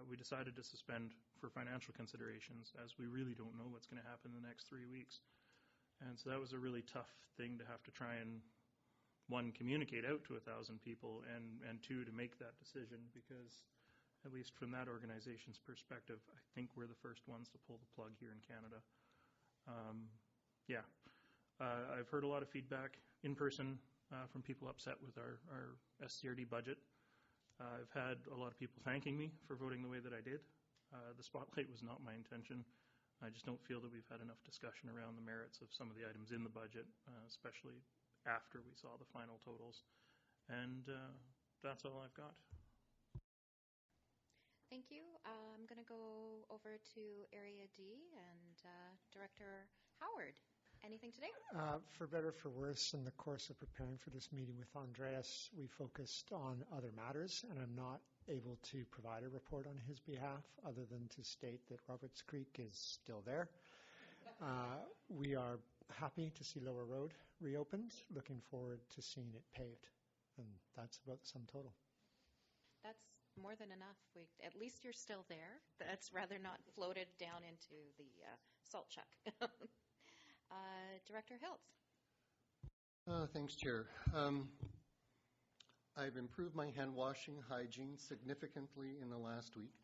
we decided to suspend for financial considerations, as we really don't know what's going to happen in the next 3 weeks. And so that was a really tough thing to have to try and, 1, communicate out to 1,000 people, and 2, to make that decision, because at least from that organization's perspective, I think we're the first ones to pull the plug here in Canada. I've heard a lot of feedback in person from people upset with our SCRD budget. I've had a lot of people thanking me for voting the way that I did. The spotlight was not my intention. I just don't feel that we've had enough discussion around the merits of some of the items in the budget, especially after we saw the final totals. And that's all I've got. Thank you. I'm going to go over to Area D and Director Howard. Anything today? For better or for worse, in the course of preparing for this meeting with Andreas, we focused on other matters, and I'm not able to provide a report on his behalf other than to state that Roberts Creek is still there. We are happy to see Lower Road reopened, looking forward to seeing it paved, and that's about the sum total. That's more than enough. At least you're still there. That's rather not floated down into the salt chuck. Director Hiltz. Thanks, Chair. I've improved my hand washing hygiene significantly in the last week.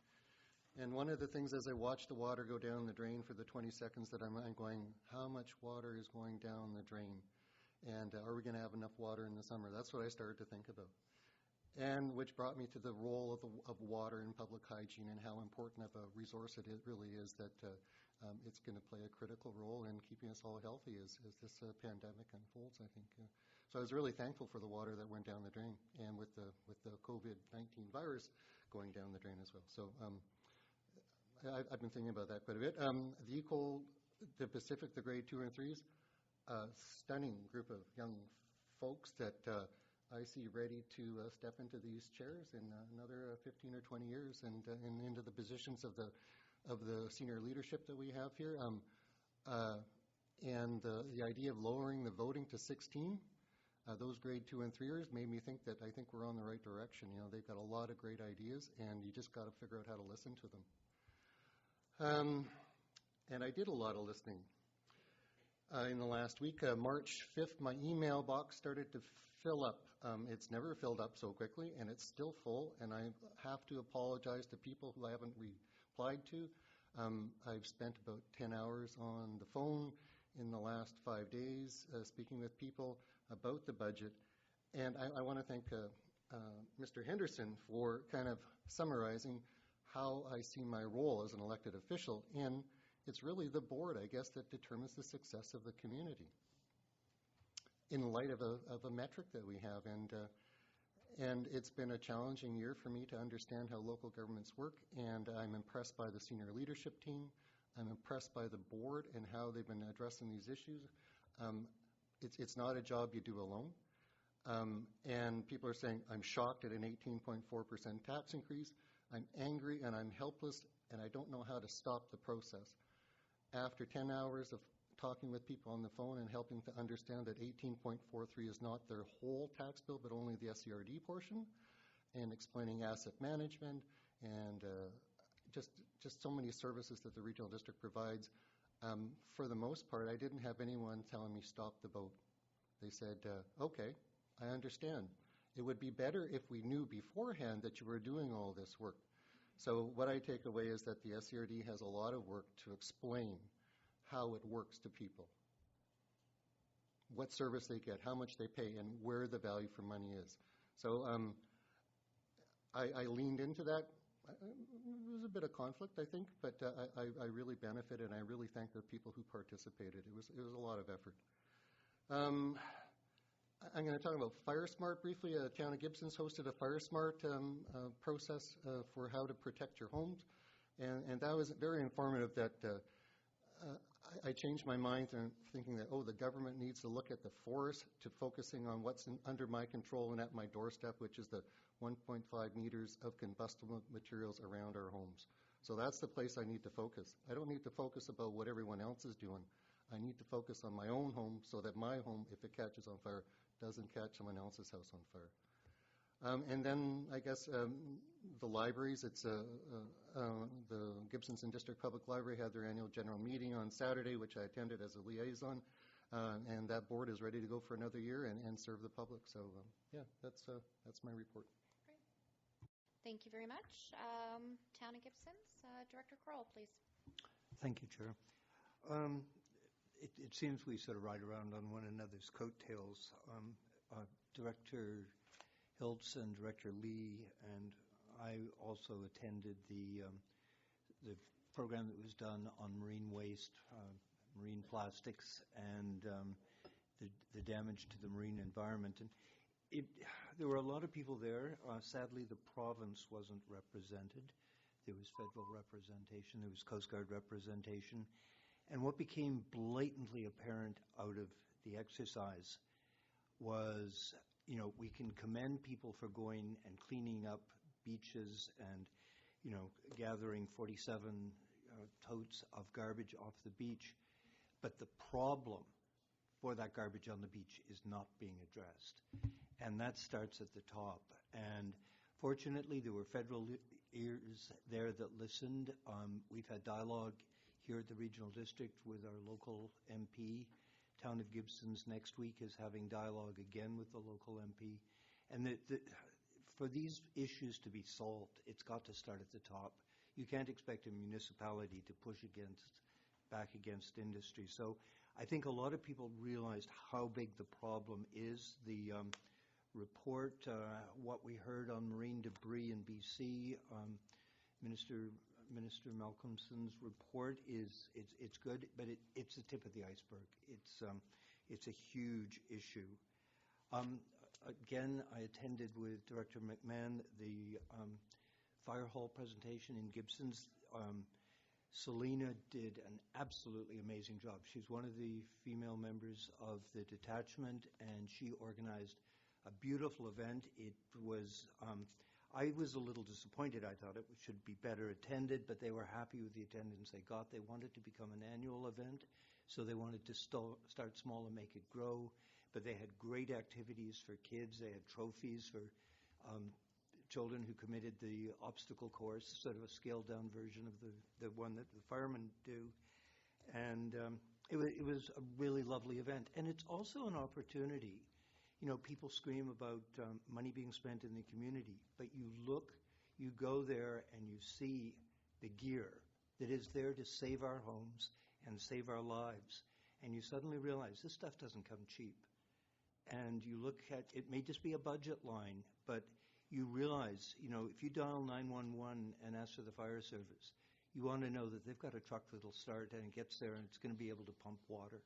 And one of the things as I watch the water go down the drain for the 20 seconds that I'm going, how much water is going down the drain? And are we going to have enough water in the summer? That's what I started to think about. And which brought me to the role of water in public hygiene and how important of a resource it really is that it's going to play a critical role in keeping us all healthy as this pandemic unfolds, I think. So I was really thankful for the water that went down the drain, and with the COVID-19 virus going down the drain as well. So I've been thinking about that quite a bit. The ECOL, the Pacific, the grade 2 and 3s, stunning group of young folks that I see ready to step into these chairs in another 15 or 20 years and into the positions of the senior leadership that we have here. And the idea of lowering the voting to 16, those grade 2 and 3ers made me think that I think we're on the right direction. You know, they've got a lot of great ideas, and you just got to figure out how to listen to them. And I did a lot of listening. In the last week, March 5th, my email box started to fill up. It's never filled up so quickly, and it's still full, and I have to apologize to people who I haven't replied to. I've spent about 10 hours on the phone in the last 5 days speaking with people about the budget, and I want to thank Mr. Henderson for kind of summarizing how I see my role as an elected official in. It's really the board, I guess, that determines the success of the community in light of a metric that we have. And it's been a challenging year for me to understand how local governments work, and I'm impressed by the senior leadership team. I'm impressed by the board and how they've been addressing these issues. It's not a job you do alone. And people are saying, I'm shocked at an 18.4% tax increase. I'm angry and I'm helpless, and I don't know how to stop the process. After 10 hours of talking with people on the phone and helping to understand that 18.43 is not their whole tax bill, but only the SCRD portion, and explaining asset management and just so many services that the regional district provides, for the most part, I didn't have anyone telling me stop the vote. They said, okay, I understand. It would be better if we knew beforehand that you were doing all this work. So what I take away is that the SCRD has a lot of work to explain how it works to people, what service they get, how much they pay, and where the value for money is. So I leaned into that. It was a bit of conflict, I think, but I really benefited, and I really thank the people who participated. It was a lot of effort. I'm going to talk about FireSmart briefly. Town of Gibson's hosted a FireSmart process for how to protect your homes, and that was very informative. That I changed my mind and thinking that, the government needs to look at the forest to focusing on what's under my control and at my doorstep, which is the 1.5 meters of combustible materials around our homes. So that's the place I need to focus. I don't need to focus about what everyone else is doing. I need to focus on my own home so that my home, if it catches on fire, doesn't catch someone else's house on fire. And then I guess the libraries, it's the Gibson's and District Public Library had their annual general meeting on Saturday, which I attended as a liaison, and that board is ready to go for another year and serve the public. So that's my report. Great. Thank you very much. Town of Gibson's, Director Kroll, please. Thank you, Chair. It seems we sort of ride around on one another's coattails. Director Hiltz, Director Lee, and I also attended the program that was done on marine waste, marine plastics, and the damage to the marine environment. And there were a lot of people there. Sadly, the province wasn't represented. There was federal representation. There was Coast Guard representation. And what became blatantly apparent out of the exercise was, we can commend people for going and cleaning up beaches and, gathering 47 totes of garbage off the beach. But the problem for that garbage on the beach is not being addressed. And that starts at the top. And fortunately, there were federal ears there that listened. We've had dialogue here at the Regional District with our local MP. Town of Gibson's next week is having dialogue again with the local MP. And for these issues to be solved, it's got to start at the top. You can't expect a municipality to push back against industry. So I think a lot of people realized how big the problem is. The report, what we heard on marine debris in BC, Minister Malcolmson's report it's good, but it's the tip of the iceberg. It's a huge issue. Again, I attended with Director McMahon the fire hall presentation in Gibsons. Selena did an absolutely amazing job. She's one of the female members of the detachment, and she organized a beautiful event. It was, I was a little disappointed. I thought it should be better attended, but they were happy with the attendance they got. They wanted to become an annual event, so they wanted to start small and make it grow. But they had great activities for kids. They had trophies for children who committed the obstacle course, sort of a scaled-down version of the one that the firemen do. And it was a really lovely event. And it's also an opportunity. You know, people scream about money being spent in the community, but you go there and you see the gear that is there to save our homes and save our lives. And you suddenly realize this stuff doesn't come cheap. And you look at, it may just be a budget line, but you realize, you know, if you dial 911 and ask for the fire service, you want to know that they've got a truck that'll start and it gets there and it's going to be able to pump water.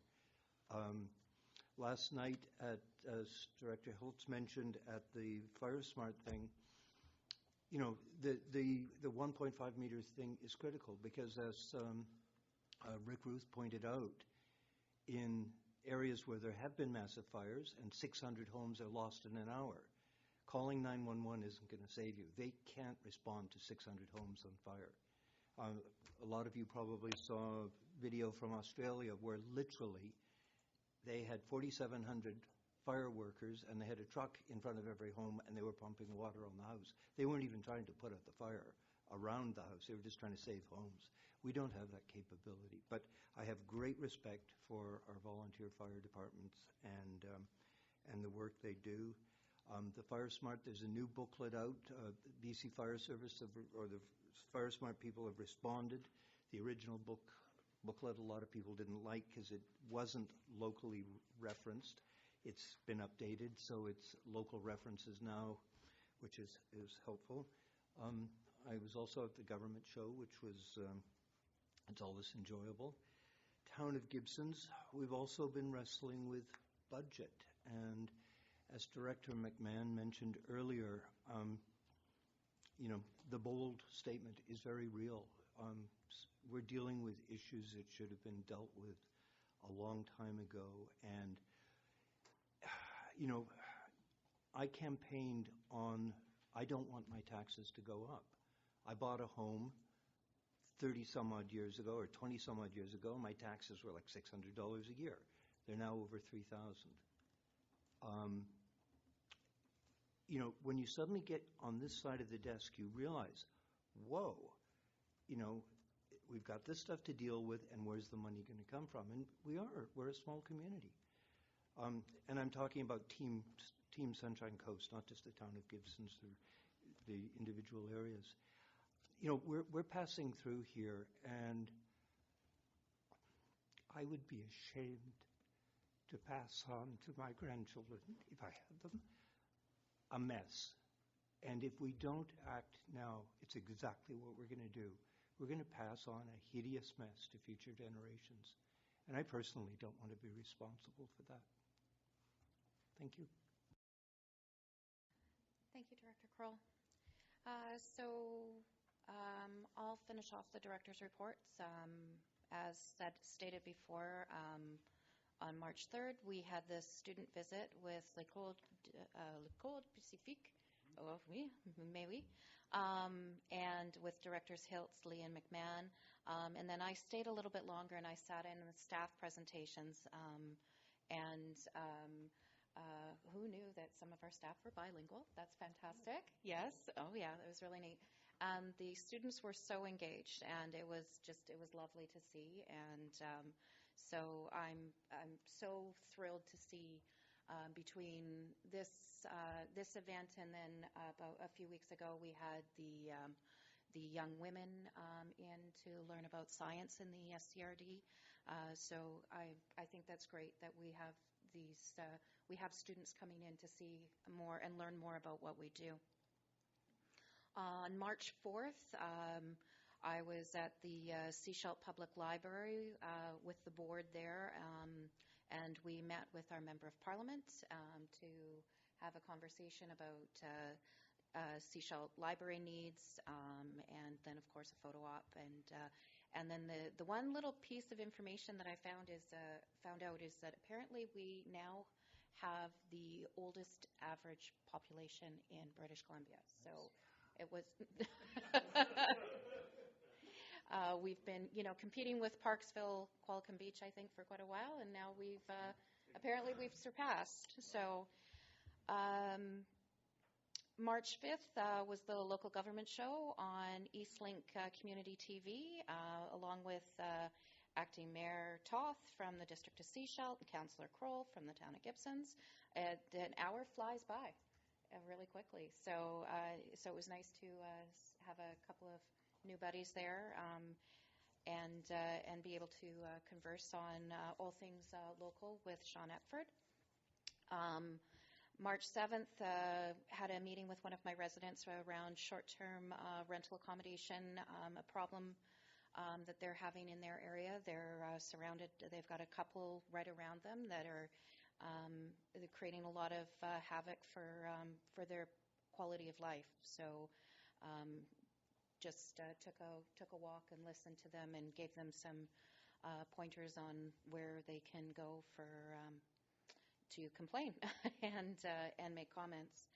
Last night, as Director Hiltz mentioned at the FireSmart thing, you know, the 1.5 meters thing is critical because as Rick Ruth pointed out, in areas where there have been massive fires and 600 homes are lost in an hour, calling 911 isn't going to save you. They can't respond to 600 homes on fire. A lot of you probably saw a video from Australia where literally they had 4,700 fire workers and they had a truck in front of every home and they were pumping water on the house. They weren't even trying to put out the fire around the house. They were just trying to save homes. We don't have that capability. But I have great respect for our volunteer fire departments and the work they do. The FireSmart, there's a new booklet out. BC Fire Service or the FireSmart people have responded. The original booklet a lot of people didn't like because it wasn't locally referenced. It's been updated, so it's local references now, which is helpful. I was also at the government show, which was it's always enjoyable. Town of Gibsons, we've also been wrestling with budget, and as Director McMahon mentioned earlier, you know, the bold statement is very real. We're dealing with issues that should have been dealt with a long time ago, and you know, I campaigned on I don't want my taxes to go up. I bought a home 30-some-odd years ago or 20-some-odd years ago, and my taxes were like $600 a year. They're now over $3,000. You know, when you suddenly get on this side of the desk, you realize, whoa, you know, we've got this stuff to deal with, and where's the money going to come from? And we're a small community. And I'm talking about Team Sunshine Coast, not just the town of Gibsons or the individual areas. You know, we're passing through here, and I would be ashamed to pass on to my grandchildren, if I had them, a mess. And if we don't act now, it's exactly what we're going to do. We're going to pass on a hideous mess to future generations. And I personally don't want to be responsible for that. Thank you. Thank you, Director Kroll. I'll finish off the director's reports. As stated before, on March 3rd, we had this student visit with L'École Pacifique, oh, oui, mais oui, and with Directors Hiltz, Lee, and McMahon. And then I stayed a little bit longer, and I sat in the staff presentations. Who knew that some of our staff were bilingual? That's fantastic. Yes. Oh, yeah, it was really neat. The students were so engaged, and it was lovely to see. And so I'm so thrilled to see between this this event, and then about a few weeks ago we had the young women in to learn about science in the SCRD. So I think that's great that we have we have students coming in to see more and learn more about what we do. On March 4th, I was at the Sechelt Public Library with the board there, and we met with our Member of Parliament to have a conversation about Sechelt library needs, and then, of course, a photo op. And then the one little piece of information that I found out is that apparently we now have the oldest average population in British Columbia. So it was we've been, competing with Parksville, Qualicum Beach, I think, for quite a while, and now apparently we've surpassed. So March 5th was the local government show on Eastlink Community TV, along with Acting Mayor Toth from the District of Sechelt and Councillor Kroll from the town of Gibsons. An hour flies by really quickly. So it was nice to have a couple of new buddies there and be able to converse on all things local with Sean Epford. March 7th, had a meeting with one of my residents around short-term rental accommodation, a problem that they're having in their area. They're surrounded, they've got a couple right around them that are they're creating a lot of havoc for their quality of life. So just took a walk and listened to them and gave them some pointers on where they can go to complain and make comments.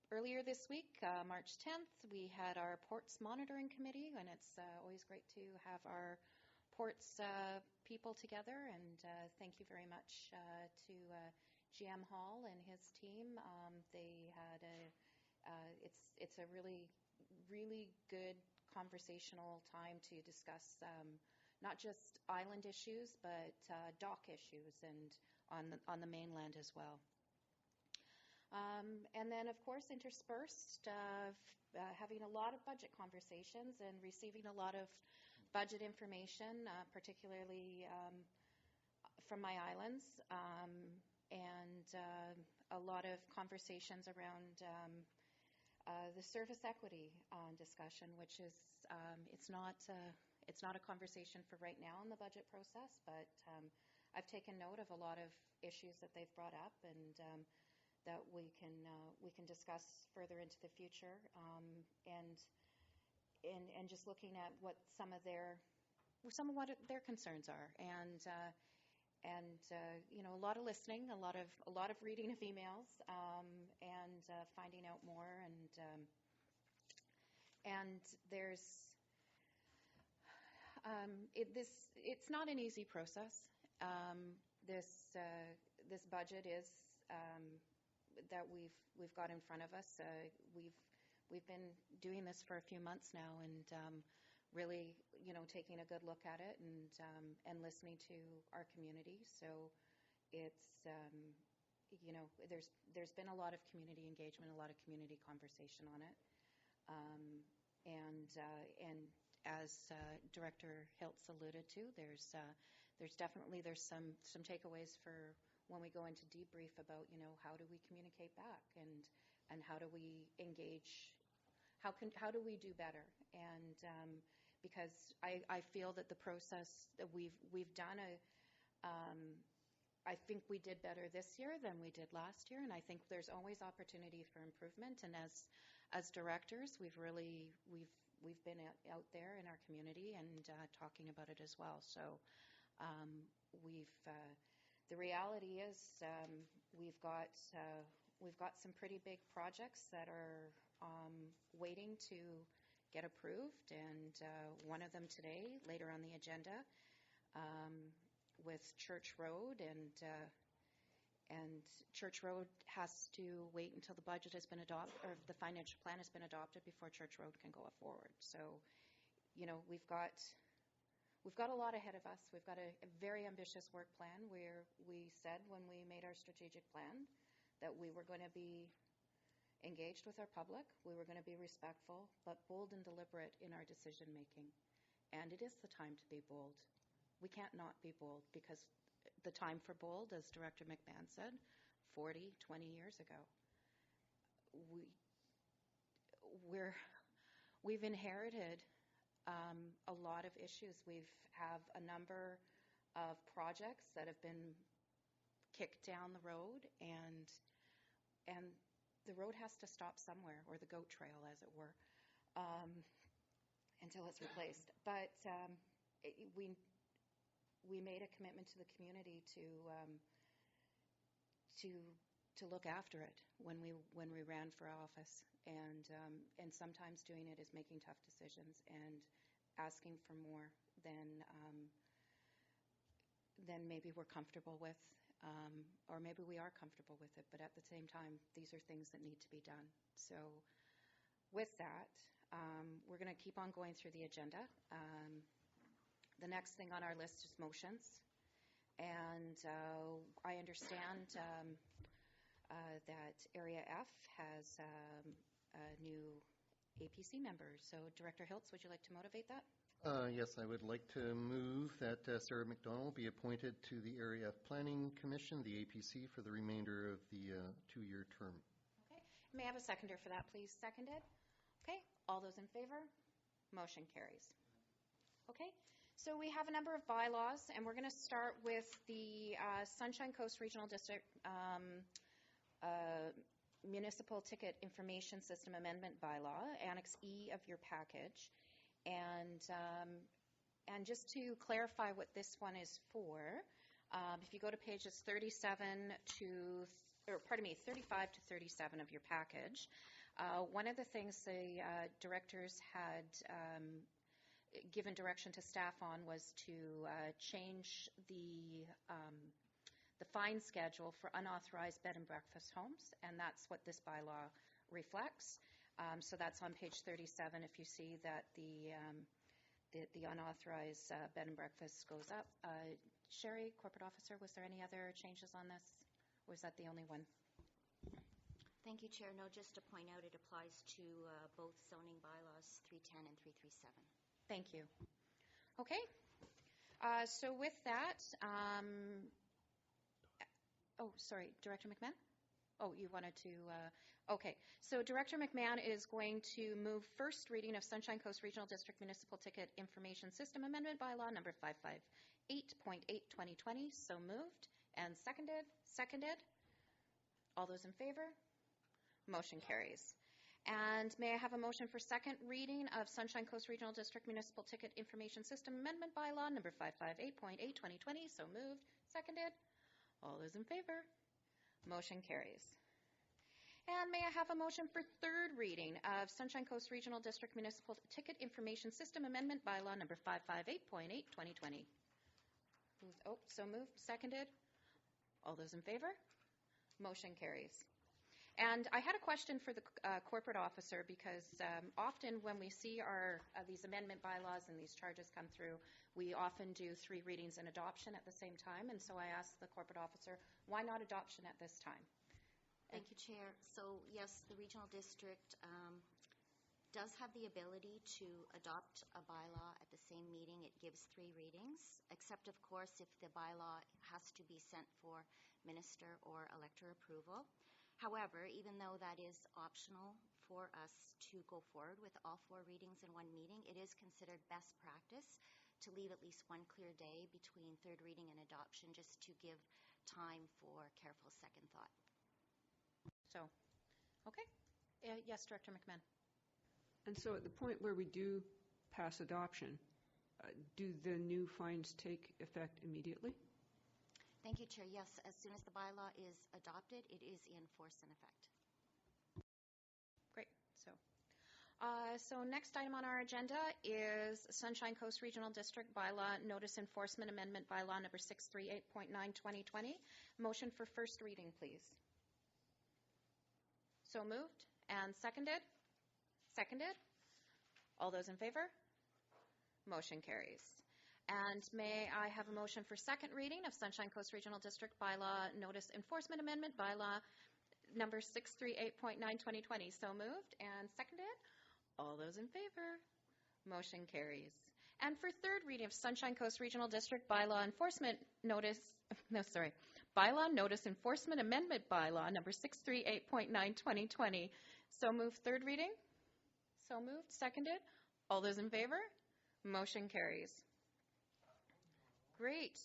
Earlier this week, March 10th, we had our Ports Monitoring Committee, and it's always great to have our ports people together. And thank you very much to GM Hall and his team. They had it's a really, really good conversational time to discuss not just island issues, but dock issues and on the mainland as well. And then, of course, interspersed, having a lot of budget conversations and receiving a lot of budget information, particularly from my islands, and a lot of conversations around the service equity discussion, which is it's not a conversation for right now in the budget process, but I've taken note of a lot of issues that they've brought up, and that we can discuss further into the future, and just looking at what some of what their concerns are, and a lot of listening, a lot of reading of emails, and finding out more, and there's it's not an easy process. This budget is that we've got in front of us. We've been doing this for a few months now, and really, taking a good look at it and listening to our community. So it's there's been a lot of community engagement, a lot of community conversation on it, and as Director Hiltz alluded to, there's definitely some takeaways for when we go into debrief about how do we communicate back, and how do we engage, how do we do better, and because I feel that the process that we've done I think we did better this year than we did last year, and I think there's always opportunity for improvement, and as directors we've been out there in our community and talking about it as well. So the reality is we've got some pretty big projects that are waiting to get approved, and one of them today, later on the agenda, with Church Road, and Church Road has to wait until the budget has been adopted, or the financial plan has been adopted, before Church Road can go forward. So, we've got a lot ahead of us. We've got a very ambitious work plan where we said when we made our strategic plan that we were going to be engaged with our public, we were going to be respectful, but bold and deliberate in our decision-making. And it is the time to be bold. We can't not be bold, because the time for bold, as Director McMahon said, 40, 20 years ago. We've inherited a lot of issues. We have a number of projects that have been kicked down the road, and the road has to stop somewhere, or the goat trail, as it were, until it's replaced. But we made a commitment to the community to look after it when we ran for office, and sometimes doing it is making tough decisions and asking for more than maybe we're comfortable with, or maybe we are comfortable with it, but at the same time, these are things that need to be done. So with that, we're going to keep on going through the agenda. The next thing on our list is motions, and I understand that Area F has a new APC member. So Director Hiltz, would you like to motivate that? Yes, I would like to move that Sarah McDonald be appointed to the Area F Planning Commission, the APC, for the remainder of the 2-year term. Okay. May I have a seconder for that, please? Seconded. Okay. All those in favor? Motion carries. Okay. So we have a number of bylaws, and we're going to start with the Sunshine Coast Regional District Municipal Ticket Information System Amendment Bylaw, Annex E of your package. And just to clarify what this one is for, if you go to pages 35 to 37 of your package, one of the things the directors had given direction to staff on was to change the fine schedule for unauthorized bed and breakfast homes, and that's what this bylaw reflects. So that's on page 37 if you see that the unauthorized bed and breakfast goes up. Sherry, Corporate Officer, was there any other changes on this, or was that the only one? Thank you, Chair. No, just to point out, it applies to both zoning bylaws 310 and 337. Thank you. Okay. So with that, sorry, Director McMahon? Oh, you wanted to, okay. So Director McMahon is going to move first reading of Sunshine Coast Regional District Municipal Ticket Information System Amendment Bylaw number 558.8/2020. So moved and seconded. Seconded. All those in favor? Motion carries. And may I have a motion for second reading of Sunshine Coast Regional District Municipal Ticket Information System Amendment Bylaw number 558.8/2020. So moved. Seconded. All those in favor? Motion carries. And may I have a motion for third reading of Sunshine Coast Regional District Municipal Ticket Information System Amendment Bylaw number 558.8/2020. So moved. Seconded. All those in favor? Motion carries. And I had a question for the corporate officer, because often when we see these amendment bylaws and these charges come through, we often do 3 readings and adoption at the same time. And so I asked the corporate officer, why not adoption at this time? Thank you, Chair. So yes, the regional district does have the ability to adopt a bylaw at the same meeting. It gives 3 readings, except of course if the bylaw has to be sent for minister or elector approval. However, even though that is optional for us to go forward with all 4 readings in one meeting, it is considered best practice to leave at least one clear day between third reading and adoption, just to give time for careful second thought. So, okay. Yes, Director McMahon. And so at the point where we do pass adoption, do the new fines take effect immediately? Thank you, Chair. Yes, as soon as the bylaw is adopted, it is in force and effect. Great. So next item on our agenda is Sunshine Coast Regional District Bylaw Notice Enforcement Amendment Bylaw number 638.9/2020. Motion for first reading, please. So moved and seconded. Seconded. All those in favor? Motion carries. And may I have a motion for second reading of Sunshine Coast Regional District Bylaw Notice Enforcement Amendment Bylaw number 638.9/2020. So moved and seconded. All those in favor? Motion carries. And for third reading of Sunshine Coast Regional District Bylaw Enforcement Notice, Bylaw Notice Enforcement Amendment Bylaw number 638.9/2020. So moved, third reading. So moved, seconded. All those in favor? Motion carries. Great.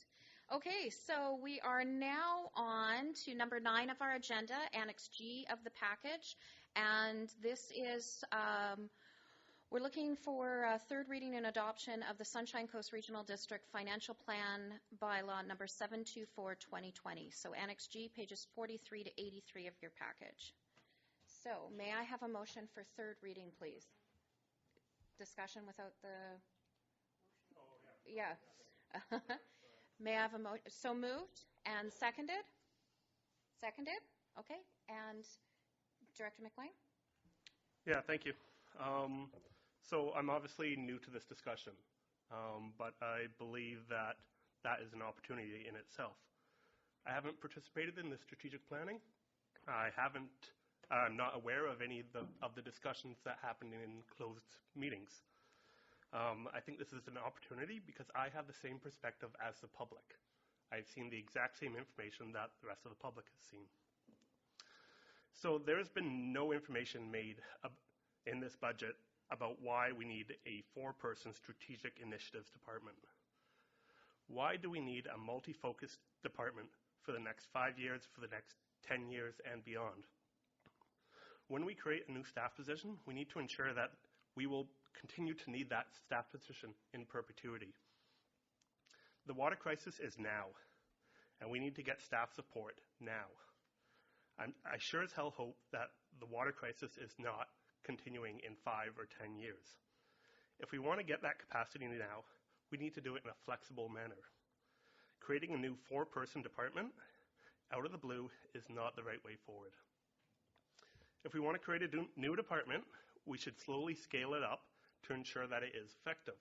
Okay, so we are now on to number 9 of our agenda, Annex G of the package. And this is, we're looking for third reading and adoption of the Sunshine Coast Regional District Financial Plan Bylaw number 724/2020. So Annex G, pages 43 to 83 of your package. So may I have a motion for third reading, please? Discussion without the... Yeah. May I have a motion? So moved and seconded? Seconded? Okay. And Director McLean? Yeah, thank you. So I'm obviously new to this discussion, but I believe that that is an opportunity in itself. I haven't participated in the strategic planning. I'm not aware of any of the discussions that happened in closed meetings. I think this is an opportunity because I have the same perspective as the public. I've seen the exact same information that the rest of the public has seen. So there's been no information made in this budget about why we need a 4-person strategic initiatives department. Why do we need a multi-focused department for the next 5 years, for the next 10 years, and beyond? When we create a new staff position, we need to ensure that we will continue to need that staff position in perpetuity. The water crisis is now, and we need to get staff support now. I sure as hell hope that the water crisis is not continuing in 5 or 10 years. If we want to get that capacity now, we need to do it in a flexible manner. Creating a new 4-person department out of the blue is not the right way forward. If we want to create a new department, we should slowly scale it up to ensure that it is effective.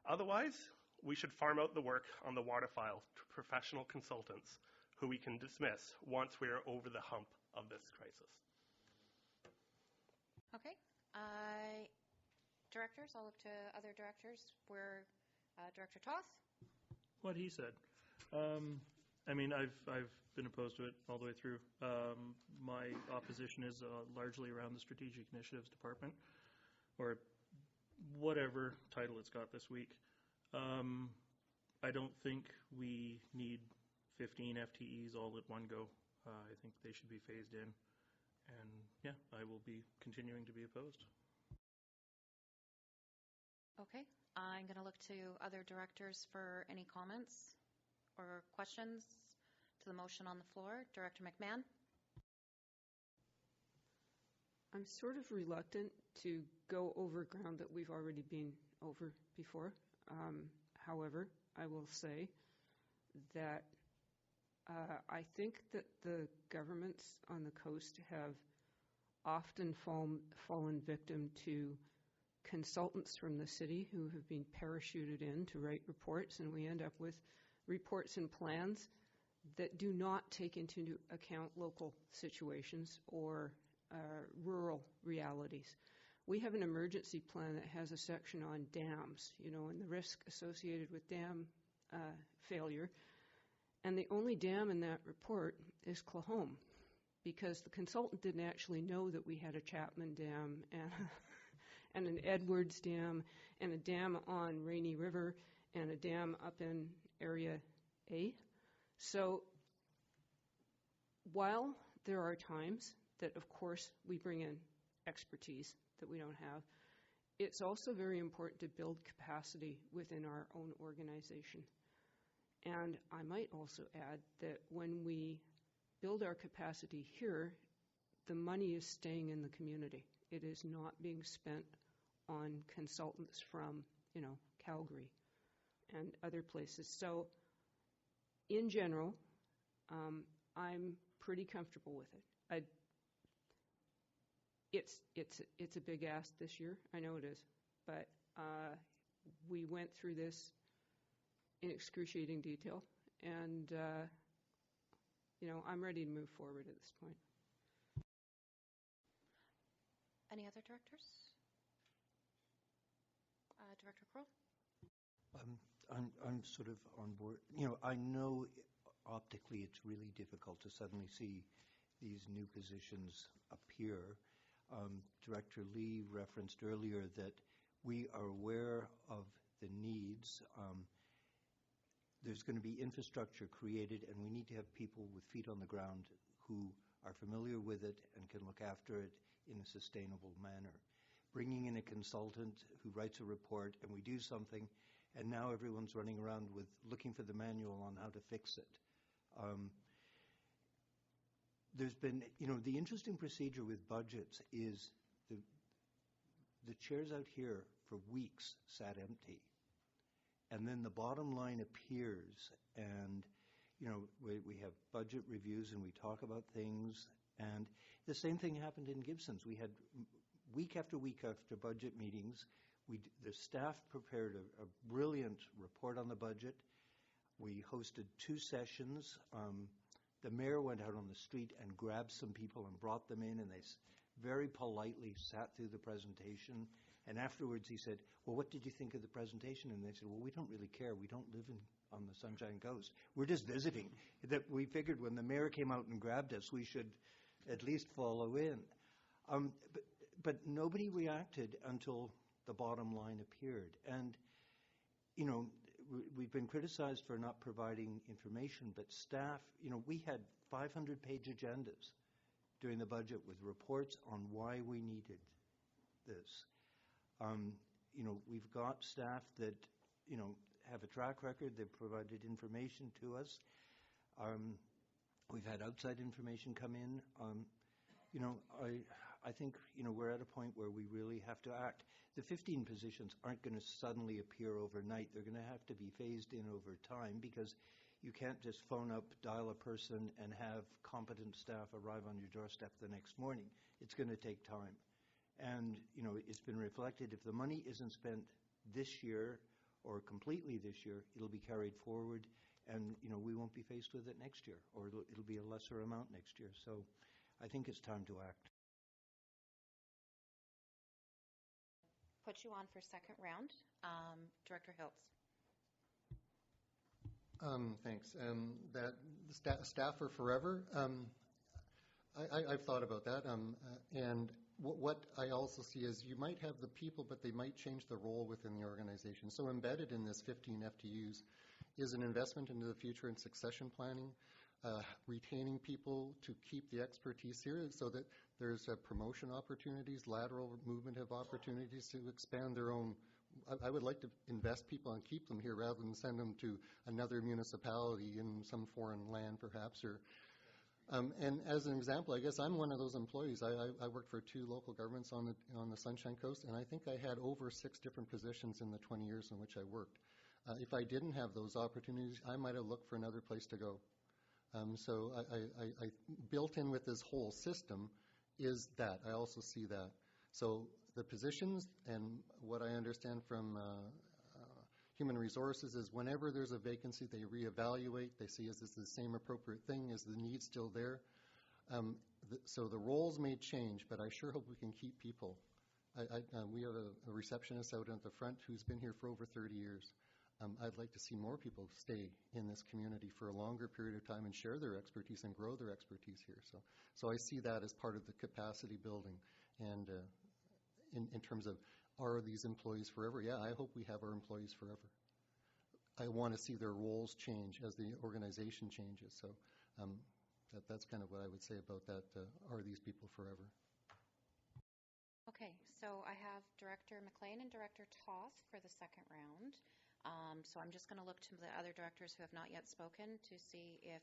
Otherwise, we should farm out the work on the water file to professional consultants who we can dismiss once we are over the hump of this crisis. Okay. Directors, I'll look to other directors. We're Director Toth. What he said. I mean, I've been opposed to it all the way through. My opposition is largely around the Strategic Initiatives Department, or whatever title it's got this week. I don't think we need 15 FTEs all at one go. I think they should be phased in. And yeah, I will be continuing to be opposed. Okay. I'm going to look to other directors for any comments or questions to the motion on the floor. Director McMahon? I'm sort of reluctant to go over ground that we've already been over before. However, I will say that I think that the governments on the coast have often fallen victim to consultants from the city who have been parachuted in to write reports, and we end up with reports and plans that do not take into account local situations or rural realities. We have an emergency plan that has a section on dams, and the risk associated with dam failure. And the only dam in that report is Clahome, because the consultant didn't actually know that we had a Chapman Dam and an Edwards Dam and a dam on Rainy River and a dam up in Area A. So while there are times that, of course, we bring in expertise that we don't have, it's also very important to build capacity within our own organization. And I might also add that when we build our capacity here, the money is staying in the community. It is not being spent on consultants from, Calgary and other places. So in general, I'm pretty comfortable with it. It's a big ask this year. I know it is. But we went through this in excruciating detail, and I'm ready to move forward at this point. Any other directors? Director Kroll? I'm sort of on board. I know optically it's really difficult to suddenly see these new positions appear. Director Lee referenced earlier that we are aware of the needs. There's going to be infrastructure created, and we need to have people with feet on the ground who are familiar with it and can look after it in a sustainable manner. Bringing in a consultant who writes a report and we do something, and now everyone's running around with looking for the manual on how to fix it. There's been, the interesting procedure with budgets is the chairs out here for weeks sat empty. And then the bottom line appears, and, we have budget reviews and we talk about things. And the same thing happened in Gibson's. We had week after week after budget meetings. The staff prepared a brilliant report on the budget. We hosted 2 sessions. The mayor went out on the street and grabbed some people and brought them in, and they very politely sat through the presentation. And afterwards he said, well, what did you think of the presentation? And they said, well, we don't really care. We don't live on the Sunshine Coast. We're just visiting. That we figured when the mayor came out and grabbed us, we should at least follow in. But nobody reacted until the bottom line appeared. And, we've been criticized for not providing information, but staff, we had 500-page agendas during the budget with reports on why we needed this. We've got staff that, have a track record. They've provided information to us. We've had outside information come in. I think, we're at a point where we really have to act. The 15 positions aren't going to suddenly appear overnight. They're going to have to be phased in over time, because you can't just phone up, dial a person, and have competent staff arrive on your doorstep the next morning. It's going to take time. And, it's been reflected. If the money isn't spent this year or completely this year, it'll be carried forward, and, we won't be faced with it next year, or it'll be a lesser amount next year. So I think it's time to act. Put you on for second round. Director Hiltz. Thanks. That staffer forever, I've thought about that. And what I also see is you might have the people, but they might change the role within the organization. So embedded in this 15 FTUs is an investment into the future and succession planning, retaining people to keep the expertise here so that there's promotion opportunities, lateral movement of opportunities to expand their own. I would like to invest people and keep them here rather than send them to another municipality in some foreign land, perhaps. And as an example, I guess I'm one of those employees. I worked for 2 local governments on the Sunshine Coast, and I think I had over 6 different positions in the 20 years in which I worked. If I didn't have those opportunities, I might have looked for another place to go. So I built in with this whole system is that. I also see that. So the positions, and what I understand from Human Resources is whenever there's a vacancy, they reevaluate. They see, is this the same appropriate thing? Is the need still there? So the roles may change, but I sure hope we can keep people. We have a receptionist out at the front who's been here for over 30 years. I'd like to see more people stay in this community for a longer period of time and share their expertise and grow their expertise here. So I see that as part of the capacity building. And in terms of, are these employees forever? Yeah, I hope we have our employees forever. I want to see their roles change as the organization changes. So that's kind of what I would say about that. Are these people forever? Okay, so I have Director McLean and Director Toth for the second round. So I'm just going to look to the other directors who have not yet spoken to see if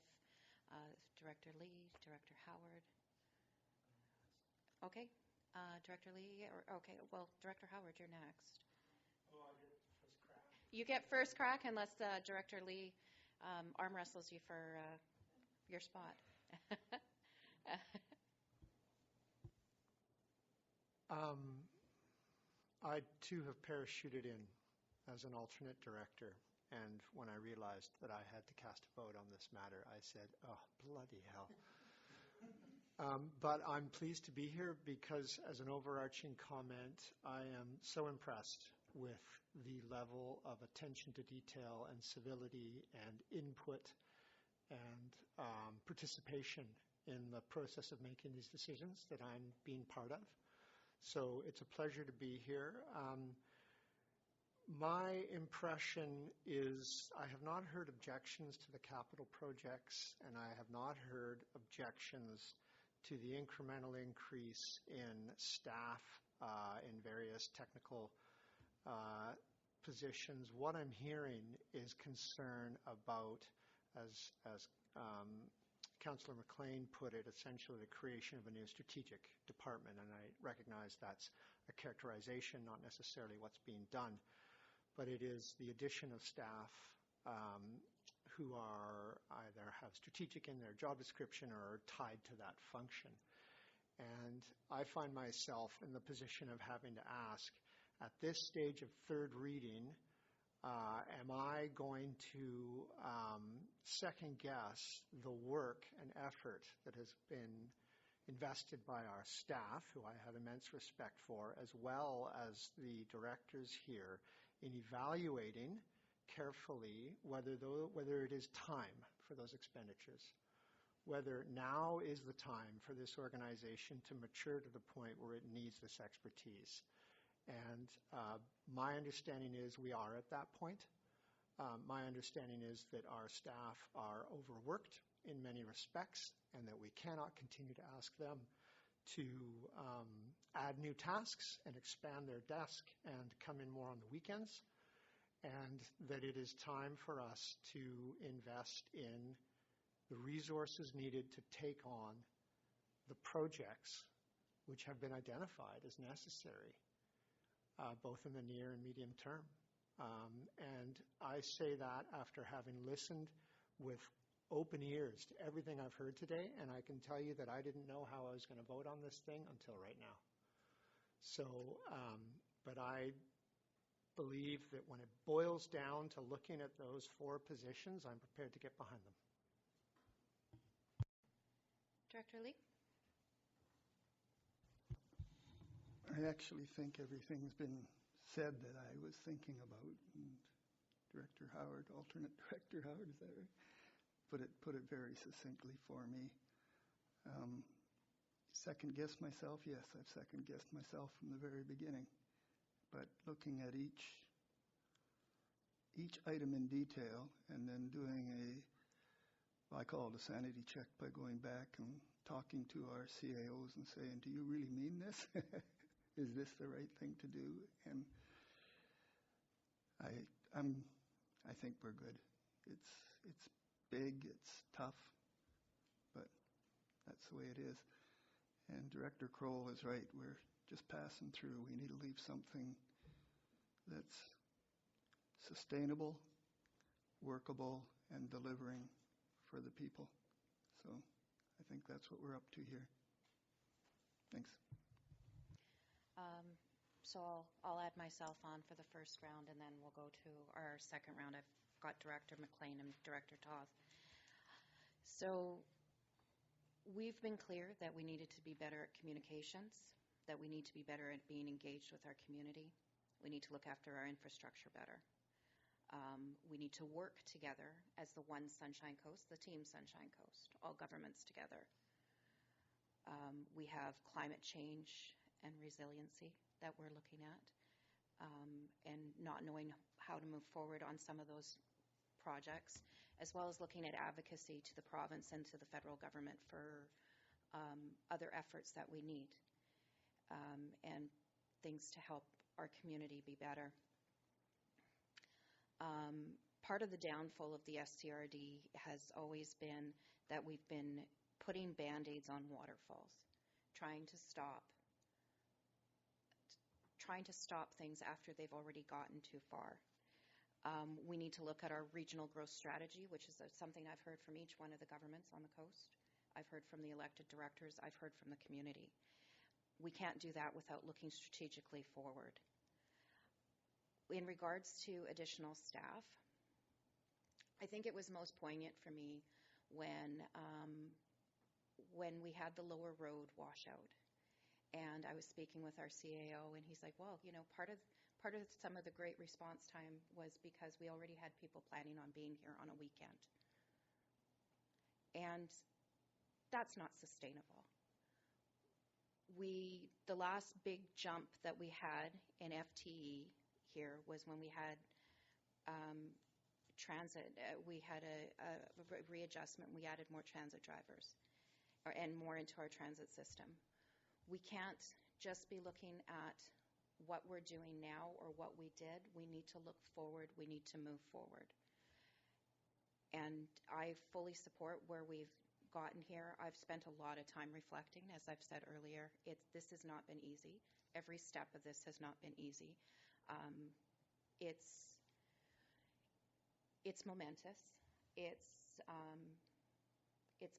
Director Lee, Director Howard. Okay, Director Lee, okay, well, Director Howard, you're next. Oh, I get first crack. You get first crack unless Director Lee arm wrestles you for your spot. I too have parachuted in as an alternate director, and when I realized that I had to cast a vote on this matter, I said, oh, bloody hell. But I'm pleased to be here because, as an overarching comment, I am so impressed with the level of attention to detail and civility and input and participation in the process of making these decisions that I'm being part of. So it's a pleasure to be here. My impression is I have not heard objections to the capital projects, and I have not heard objections to the incremental increase in staff in various technical positions. What I'm hearing is concern about, as Councillor McLean put it, essentially the creation of a new strategic department, and I recognize that's a characterization, not necessarily what's being done, but it is the addition of staff who are either have strategic in their job description or are tied to that function. And I find myself in the position of having to ask, at this stage of third reading, am I going to second guess the work and effort that has been invested by our staff, who I have immense respect for, as well as the directors here, in evaluating carefully whether it is time for those expenditures, whether now is the time for this organization to mature to the point where it needs this expertise. And my understanding is we are at that point. My understanding is that our staff are overworked in many respects and that we cannot continue to ask them to add new tasks and expand their desk and come in more on the weekends, and that it is time for us to invest in the resources needed to take on the projects which have been identified as necessary, both in the near and medium term. And I say that after having listened with open ears to everything I've heard today, and I can tell you that I didn't know how I was going to vote on this thing until right now. So, but I believe that when it boils down to looking at those four positions, I'm prepared to get behind them. Director Lee? I actually think everything's been said that I was thinking about. And Director Howard, alternate Director Howard, is that right? Put it very succinctly for me. Second guess myself, yes, I've second guessed myself from the very beginning. But looking at each item in detail and then doing I call it a sanity check by going back and talking to our CAOs and saying, do you really mean this? Is this the right thing to do? And I think we're good. It's big, it's tough, but that's the way it is. And Director Kroll is right. We're just passing through. We need to leave something that's sustainable, workable, and delivering for the people. So I think that's what we're up to here. Thanks. So I'll add myself on for the first round, and then we'll go to our second round. I've got Director McLean and Director Toth. So we've been clear that we needed to be better at communications, that we need to be better at being engaged with our community. We need to look after our infrastructure better. We need to work together as the one Sunshine Coast, the team Sunshine Coast, all governments together. We have climate change and resiliency that we're looking at, and not knowing how to move forward on some of those projects, as well as looking at advocacy to the province and to the federal government for other efforts that we need, and things to help our community be better. Part of the downfall of the SCRD has always been that we've been putting Band-Aids on waterfalls, trying to stop things after they've already gotten too far. We need to look at our regional growth strategy, which is something I've heard from each one of the governments on the coast. I've heard from the elected directors. I've heard from the community. We can't do that without looking strategically forward. In regards to additional staff, I think it was most poignant for me when when we had the Lower Road washout. And I was speaking with our CAO, and he's like, well, you know, part of some of the great response time was because we already had people planning on being here on a weekend. And that's not sustainable. The last big jump that we had in FTE here was when we had transit. We had a readjustment. We added more transit drivers and more into our transit system. We can't just be looking at what we're doing now or what we did. We need to look forward. We need to move forward. And I fully support where we've gotten here. I've spent a lot of time reflecting, as I've said earlier. This has not been easy. Every step of this has not been easy. It's momentous. It's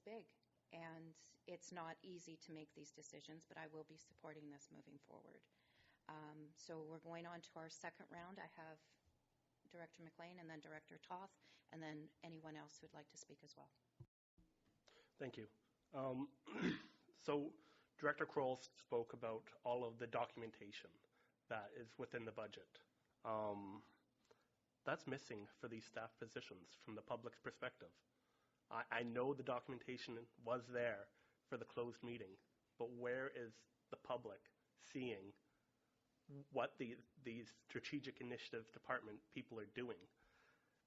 big. And it's not easy to make these decisions, but I will be supporting this moving forward. So we're going on to our second round. I have Director McLean and then Director Toth, and then anyone else who would like to speak as well. Thank you. So Director Kroll spoke about all of the documentation that is within the budget. That's missing for these staff positions from the public's perspective. I know the documentation was there for the closed meeting, but where is the public seeing what the strategic initiative department people are doing?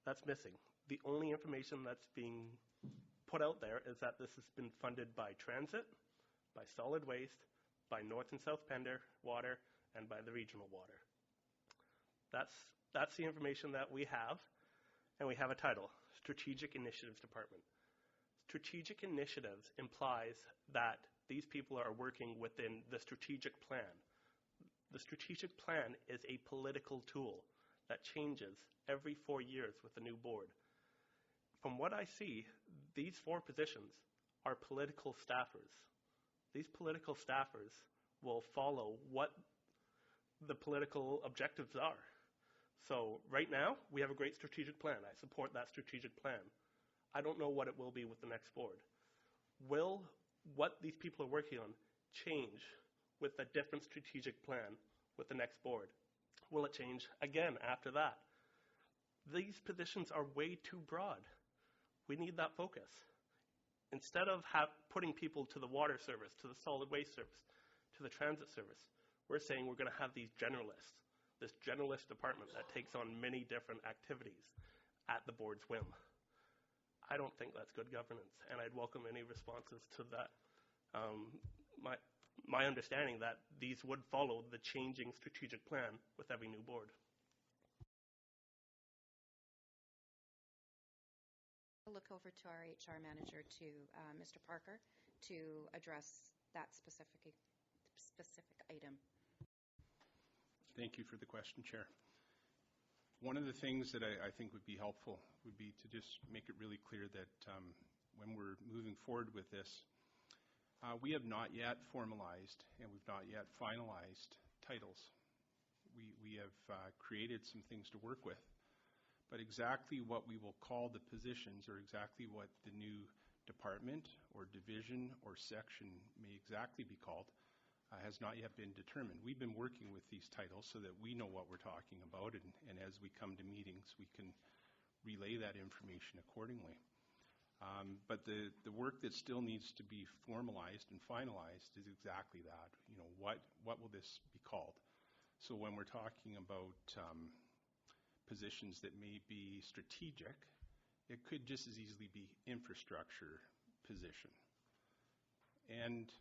That's missing. The only information that's being put out there is that this has been funded by transit, by solid waste, by North and South Pender Water, and by the regional water. That's the information that we have, and we have a title, Strategic Initiatives Department. Strategic initiatives implies that these people are working within the strategic plan. The strategic plan is a political tool that changes every 4 years with a new board. From what I see, these 4 positions are political staffers. These political staffers will follow what the political objectives are. So right now, we have a great strategic plan. I support that strategic plan. I don't know what it will be with the next board. Will what these people are working on change with a different strategic plan with the next board? Will it change again after that? These positions are way too broad. We need that focus. Instead of putting people to the water service, to the solid waste service, to the transit service, we're saying we're going to have these generalists, this generalist department that takes on many different activities at the board's whim. I don't think that's good governance, and I'd welcome any responses to that. My understanding that these would follow the changing strategic plan with every new board. I'll look over to our HR manager, to Mr. Parker, to address that specific item. Thank you for the question, Chair. One of the things that I think would be helpful would be to just make it really clear that when we're moving forward with this, we have not yet formalized and we've not yet finalized titles. We have created some things to work with, but exactly what we will call the positions or exactly what the new department or division or section may exactly be called has not yet been determined. We've been working with these titles so that we know what we're talking about, and as we come to meetings, we can relay that information accordingly. But the work that still needs to be formalized and finalized is exactly that. You know, what will this be called? So when we're talking about positions that may be strategic, it could just as easily be infrastructure position. And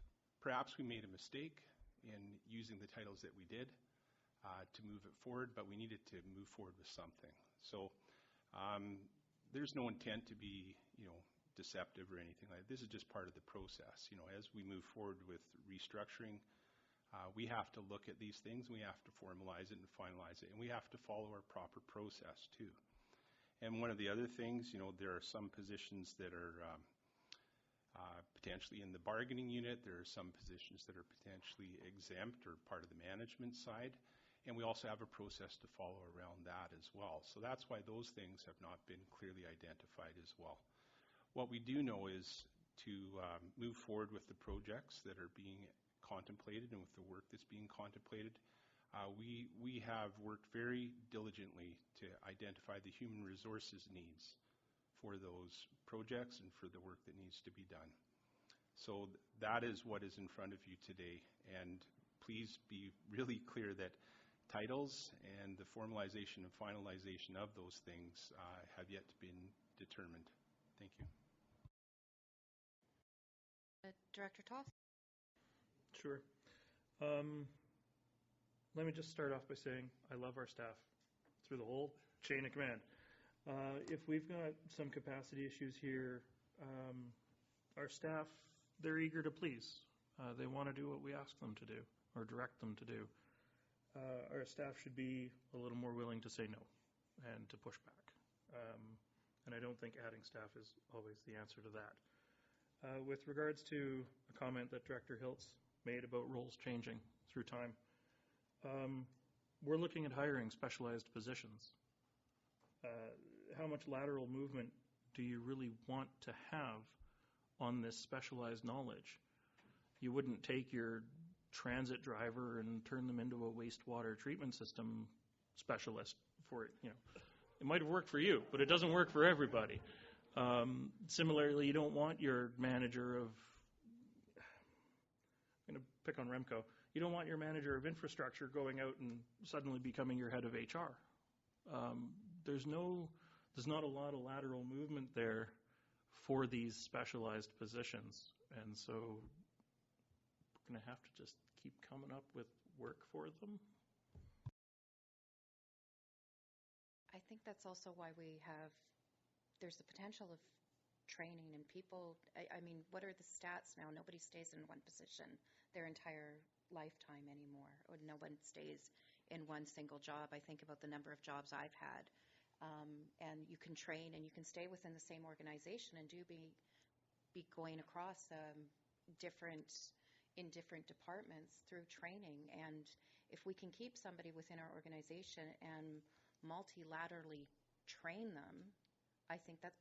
perhaps we made a mistake in using the titles that we did to move it forward, but we needed to move forward with something. So there's no intent to be, deceptive or anything like that. This is just part of the process. As we move forward with restructuring, we have to look at these things, we have to formalize it and finalize it, and we have to follow our proper process too. And one of the other things, there are some positions that are potentially in the bargaining unit. There are some positions that are potentially exempt or part of the management side. And we also have a process to follow around that as well. So that's why those things have not been clearly identified as well. What we do know is to move forward with the projects that are being contemplated and with the work that's being contemplated. We have worked very diligently to identify the human resources needs for those projects and for the work that needs to be done. So that is what is in front of you today. And please be really clear that titles and the formalization and finalization of those things have yet to be determined. Thank you. Director Toth? Sure. Let me just start off by saying I love our staff through the whole chain of command. If we've got some capacity issues here, our staff, they're eager to please. They want to do what we ask them to do or direct them to do. Our staff should be a little more willing to say no and to push back. And I don't think adding staff is always the answer to that. With regards to a comment that Director Hiltz made about roles changing through time, we're looking at hiring specialized positions. How much lateral movement do you really want to have on this specialized knowledge? You wouldn't take your transit driver and turn them into a wastewater treatment system specialist for it. It might have worked for you, but it doesn't work for everybody. Similarly, you don't want your manager of, I'm going to pick on Remco, you don't want your manager of infrastructure going out and suddenly becoming your head of HR. There's not a lot of lateral movement there for these specialized positions. And so we're going to have to just keep coming up with work for them. I think that's also why there's the potential of training and people. I mean, what are the stats now? Nobody stays in one position their entire lifetime anymore, or no one stays in one single job. I think about the number of jobs I've had. And you can train and you can stay within the same organization and be going across in different departments through training. And if we can keep somebody within our organization and multilaterally train them, I think that's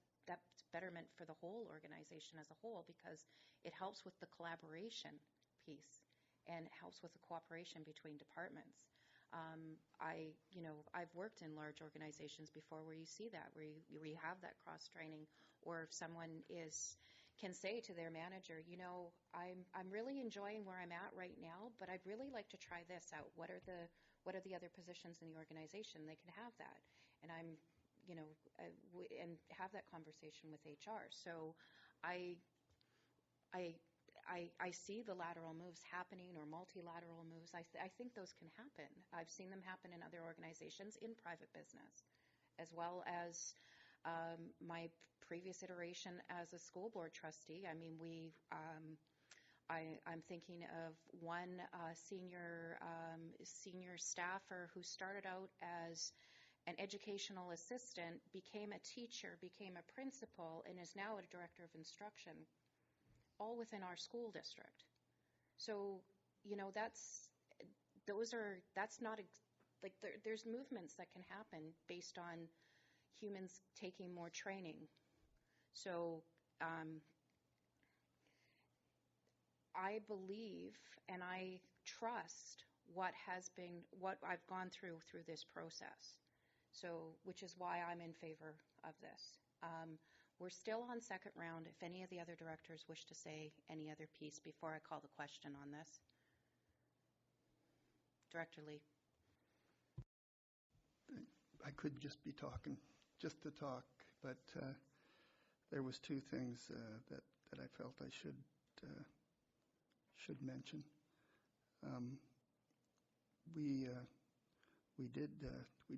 betterment for the whole organization as a whole, because it helps with the collaboration piece and it helps with the cooperation between departments. I've worked in large organizations before where you see that, where you have that cross-training, or if someone can say to their manager, I'm really enjoying where I'm at right now, but I'd really like to try this out. What are the other positions in the organization? They can have that. And and have that conversation with HR. So I see the lateral moves happening, or multilateral moves. I think those can happen. I've seen them happen in other organizations in private business, as well as my previous iteration as a school board trustee. I mean, I'm thinking of one senior staffer who started out as an educational assistant, became a teacher, became a principal, and is now a director of instruction, all within our school district. So, there's movements that can happen based on humans taking more training. So, I believe and I trust what I've gone through this process. So, which is why I'm in favor of this. We're still on second round. If any of the other directors wish to say any other piece before I call the question on this. Director Lee. I could just be talking, just to talk, but there was two things that I felt I should mention. We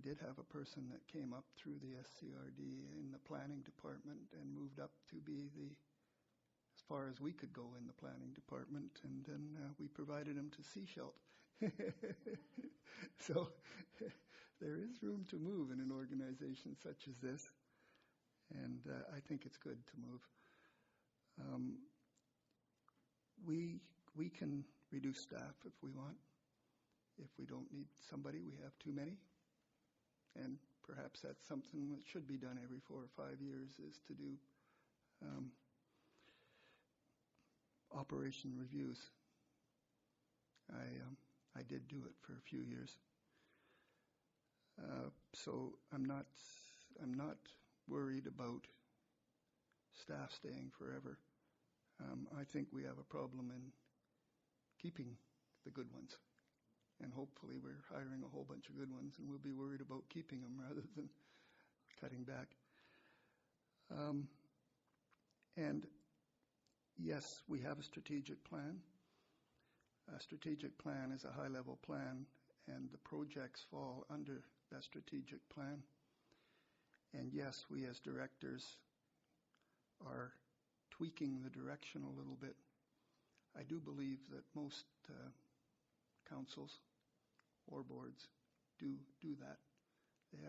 did have a person that came up through the SCRD in the planning department and moved up to be as far as we could go in the planning department, and then we provided him to Seashelt. So there is room to move in an organization such as this, and I think it's good to move. We can reduce staff if we want. If we don't need somebody, we have too many. And perhaps that's something that should be done every 4 or 5 years, is to do operation reviews. I did do it for a few years. So I'm not worried about staff staying forever. I think we have a problem in keeping the good ones. And hopefully we're hiring a whole bunch of good ones, and we'll be worried about keeping them rather than cutting back. And yes, we have a strategic plan. A strategic plan is a high-level plan, and the projects fall under that strategic plan. And yes, we as directors are tweaking the direction a little bit. I do believe that most councils or boards do that. They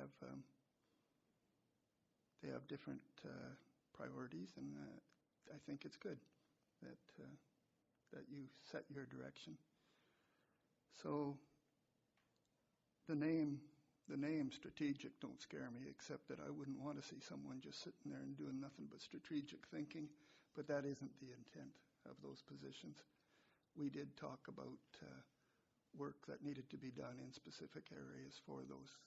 have different priorities, and I think it's good that you set your direction. So the name strategic don't scare me, except that I wouldn't want to see someone just sitting there and doing nothing but strategic thinking, but that isn't the intent of those positions. We did talk about work that needed to be done in specific areas for those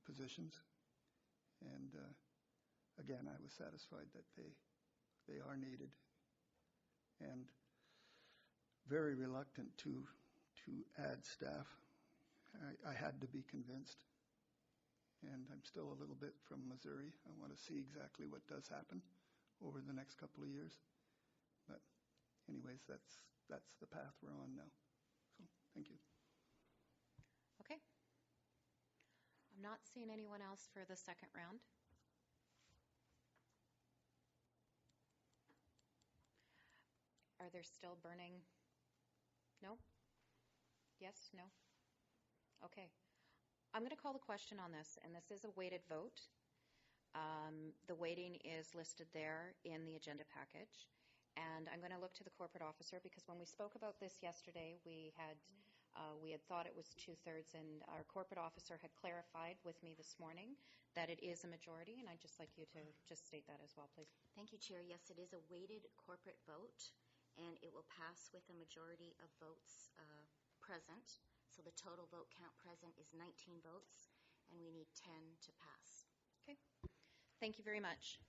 positions. And again, I was satisfied that they are needed, and very reluctant to add staff. I had to be convinced, and I'm still a little bit from Missouri. I want to see exactly what does happen over the next couple of years. But anyways, that's the path we're on now. So thank you. Okay. I'm not seeing anyone else for the second round. Are there still burning? No? Yes? No? Okay. I'm going to call the question on this, and this is a weighted vote. The weighting is listed there in the agenda package. And I'm going to look to the corporate officer, because when we spoke about this yesterday, we had thought it was 2/3, and our corporate officer had clarified with me this morning that it is a majority, and I'd just like you to just state that as well, please. Thank you, Chair. Yes, it is a weighted corporate vote, and it will pass with a majority of votes present. So the total vote count present is 19 votes, and we need 10 to pass. Okay. Thank you very much.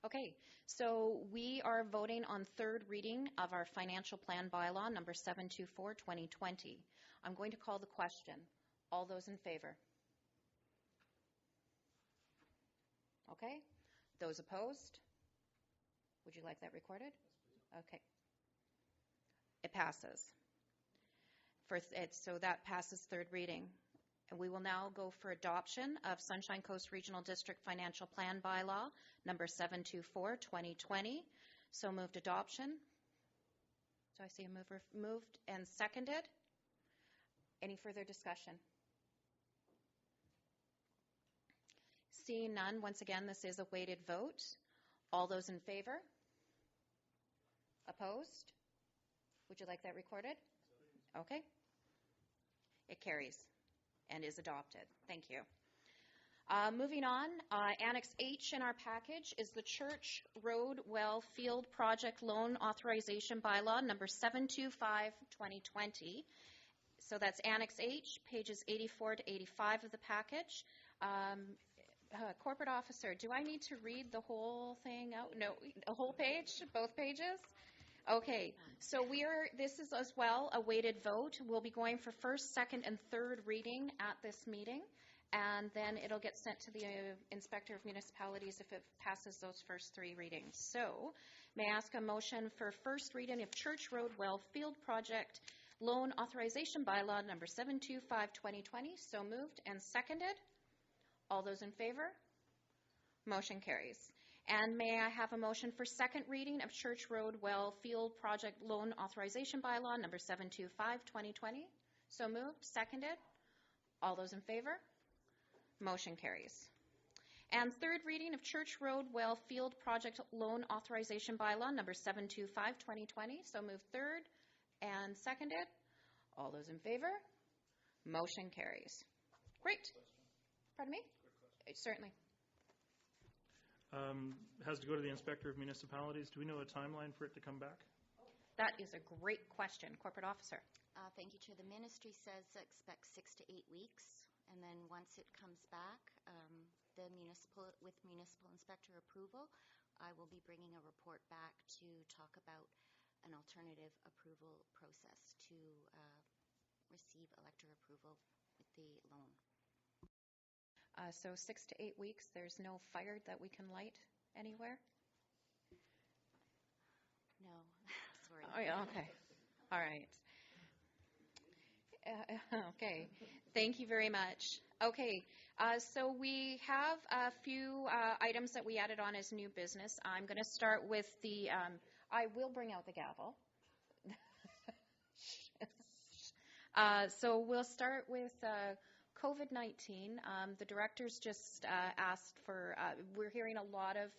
Okay, so we are voting on third reading of our financial plan bylaw number 724-2020. I'm going to call the question. All those in favor? Okay. Those opposed? Would you like that recorded? Okay. It passes. So that passes third reading. And we will now go for adoption of Sunshine Coast Regional District Financial Plan Bylaw number 724-2020. So moved adoption. So I see a mover moved and seconded. Any further discussion? Seeing none, once again, this is a weighted vote. All those in favor? Opposed? Would you like that recorded? Okay. It carries and is adopted. Thank you. Moving on, Annex H in our package is the Church Road Well Field Project Loan Authorization Bylaw number 725-2020. So that's Annex H, pages 84 to 85 of the package. Corporate officer, do I need to read the whole thing out? No, a whole page, both pages? Okay, so this is as well a weighted vote. We'll be going for first, second, and third reading at this meeting, and then it'll get sent to the Inspector of Municipalities if it passes those first three readings. So, may I ask a motion for first reading of Church Road Well Field Project Loan Authorization Bylaw number 725-2020. So moved and seconded. All those in favor? Motion carries. And may I have a motion for second reading of Church Road Well Field Project Loan Authorization Bylaw number 725-2020. So moved, seconded. All those in favor? Motion carries. And third reading of Church Road Well Field Project Loan Authorization Bylaw number 725-2020. So moved, third and seconded. All those in favor? Motion carries. Great. Pardon me? Certainly. has to go to the Inspector of Municipalities. Do we know a timeline for it to come back? That is a great question. Corporate Officer. Thank you, Chair. The ministry says expect 6 to 8 weeks, and then once it comes back, with municipal inspector approval, I will be bringing a report back to talk about an alternative approval process to receive elector approval with the loan. So 6 to 8 weeks, there's no fire that we can light anywhere? No, sorry. Oh, yeah, okay. All right. Okay. Thank you very much. Okay. So we have a few items that we added on as new business. I'm going to start with the, I will bring out the gavel. So we'll start with COVID-19. The directors just asked for, we're hearing a lot of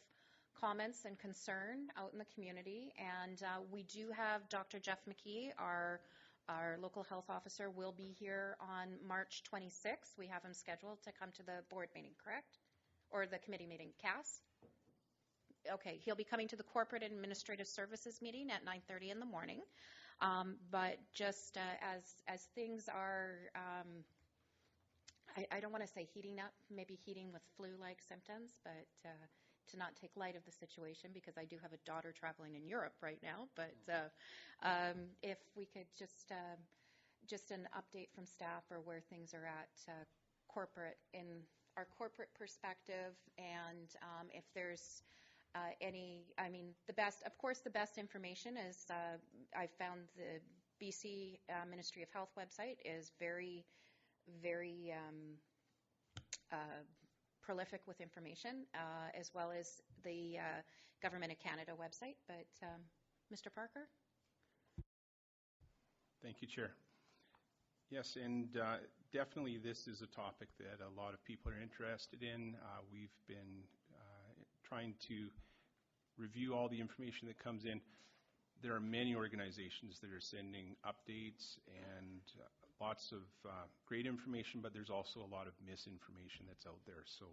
comments and concern out in the community, and we do have Dr. Jeff McKee, our local health officer, will be here on March 26th. We have him scheduled to come to the board meeting, correct? Or the committee meeting. Cass? Okay, he'll be coming to the Corporate Administrative Services meeting at 9:30 in the morning. But just as things are, I don't want to say heating up, maybe heating with flu-like symptoms, but to not take light of the situation, because I do have a daughter traveling in Europe right now. But if we could just an update from staff or where things are at corporate, in our corporate perspective, and if there's any, I mean, the best information is I found the BC Ministry of Health website is very, very prolific with information, as well as the Government of Canada website. But Mr. Parker? Thank you, Chair. Yes, and definitely this is a topic that a lot of people are interested in. We've been trying to review all the information that comes in. There are many organizations that are sending updates and lots of great information, but there's also a lot of misinformation that's out there. So,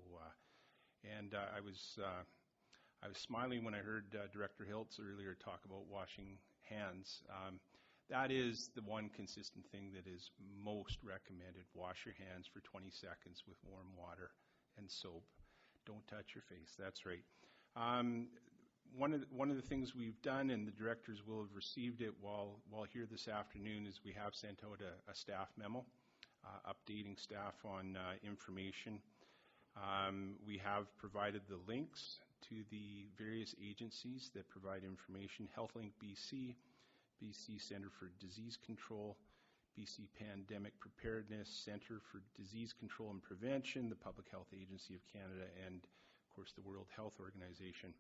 I was smiling when I heard Director Hiltz earlier talk about washing hands. That is the one consistent thing that is most recommended. Wash your hands for 20 seconds with warm water and soap. Don't touch your face. That's right. One of the things we've done, and the directors will have received it while here this afternoon, is we have sent out a staff memo updating staff on information. We have provided the links to the various agencies that provide information: HealthLink BC, BC Centre for Disease Control, BC Pandemic Preparedness, Centre for Disease Control and Prevention, the Public Health Agency of Canada, and of course the World Health Organization.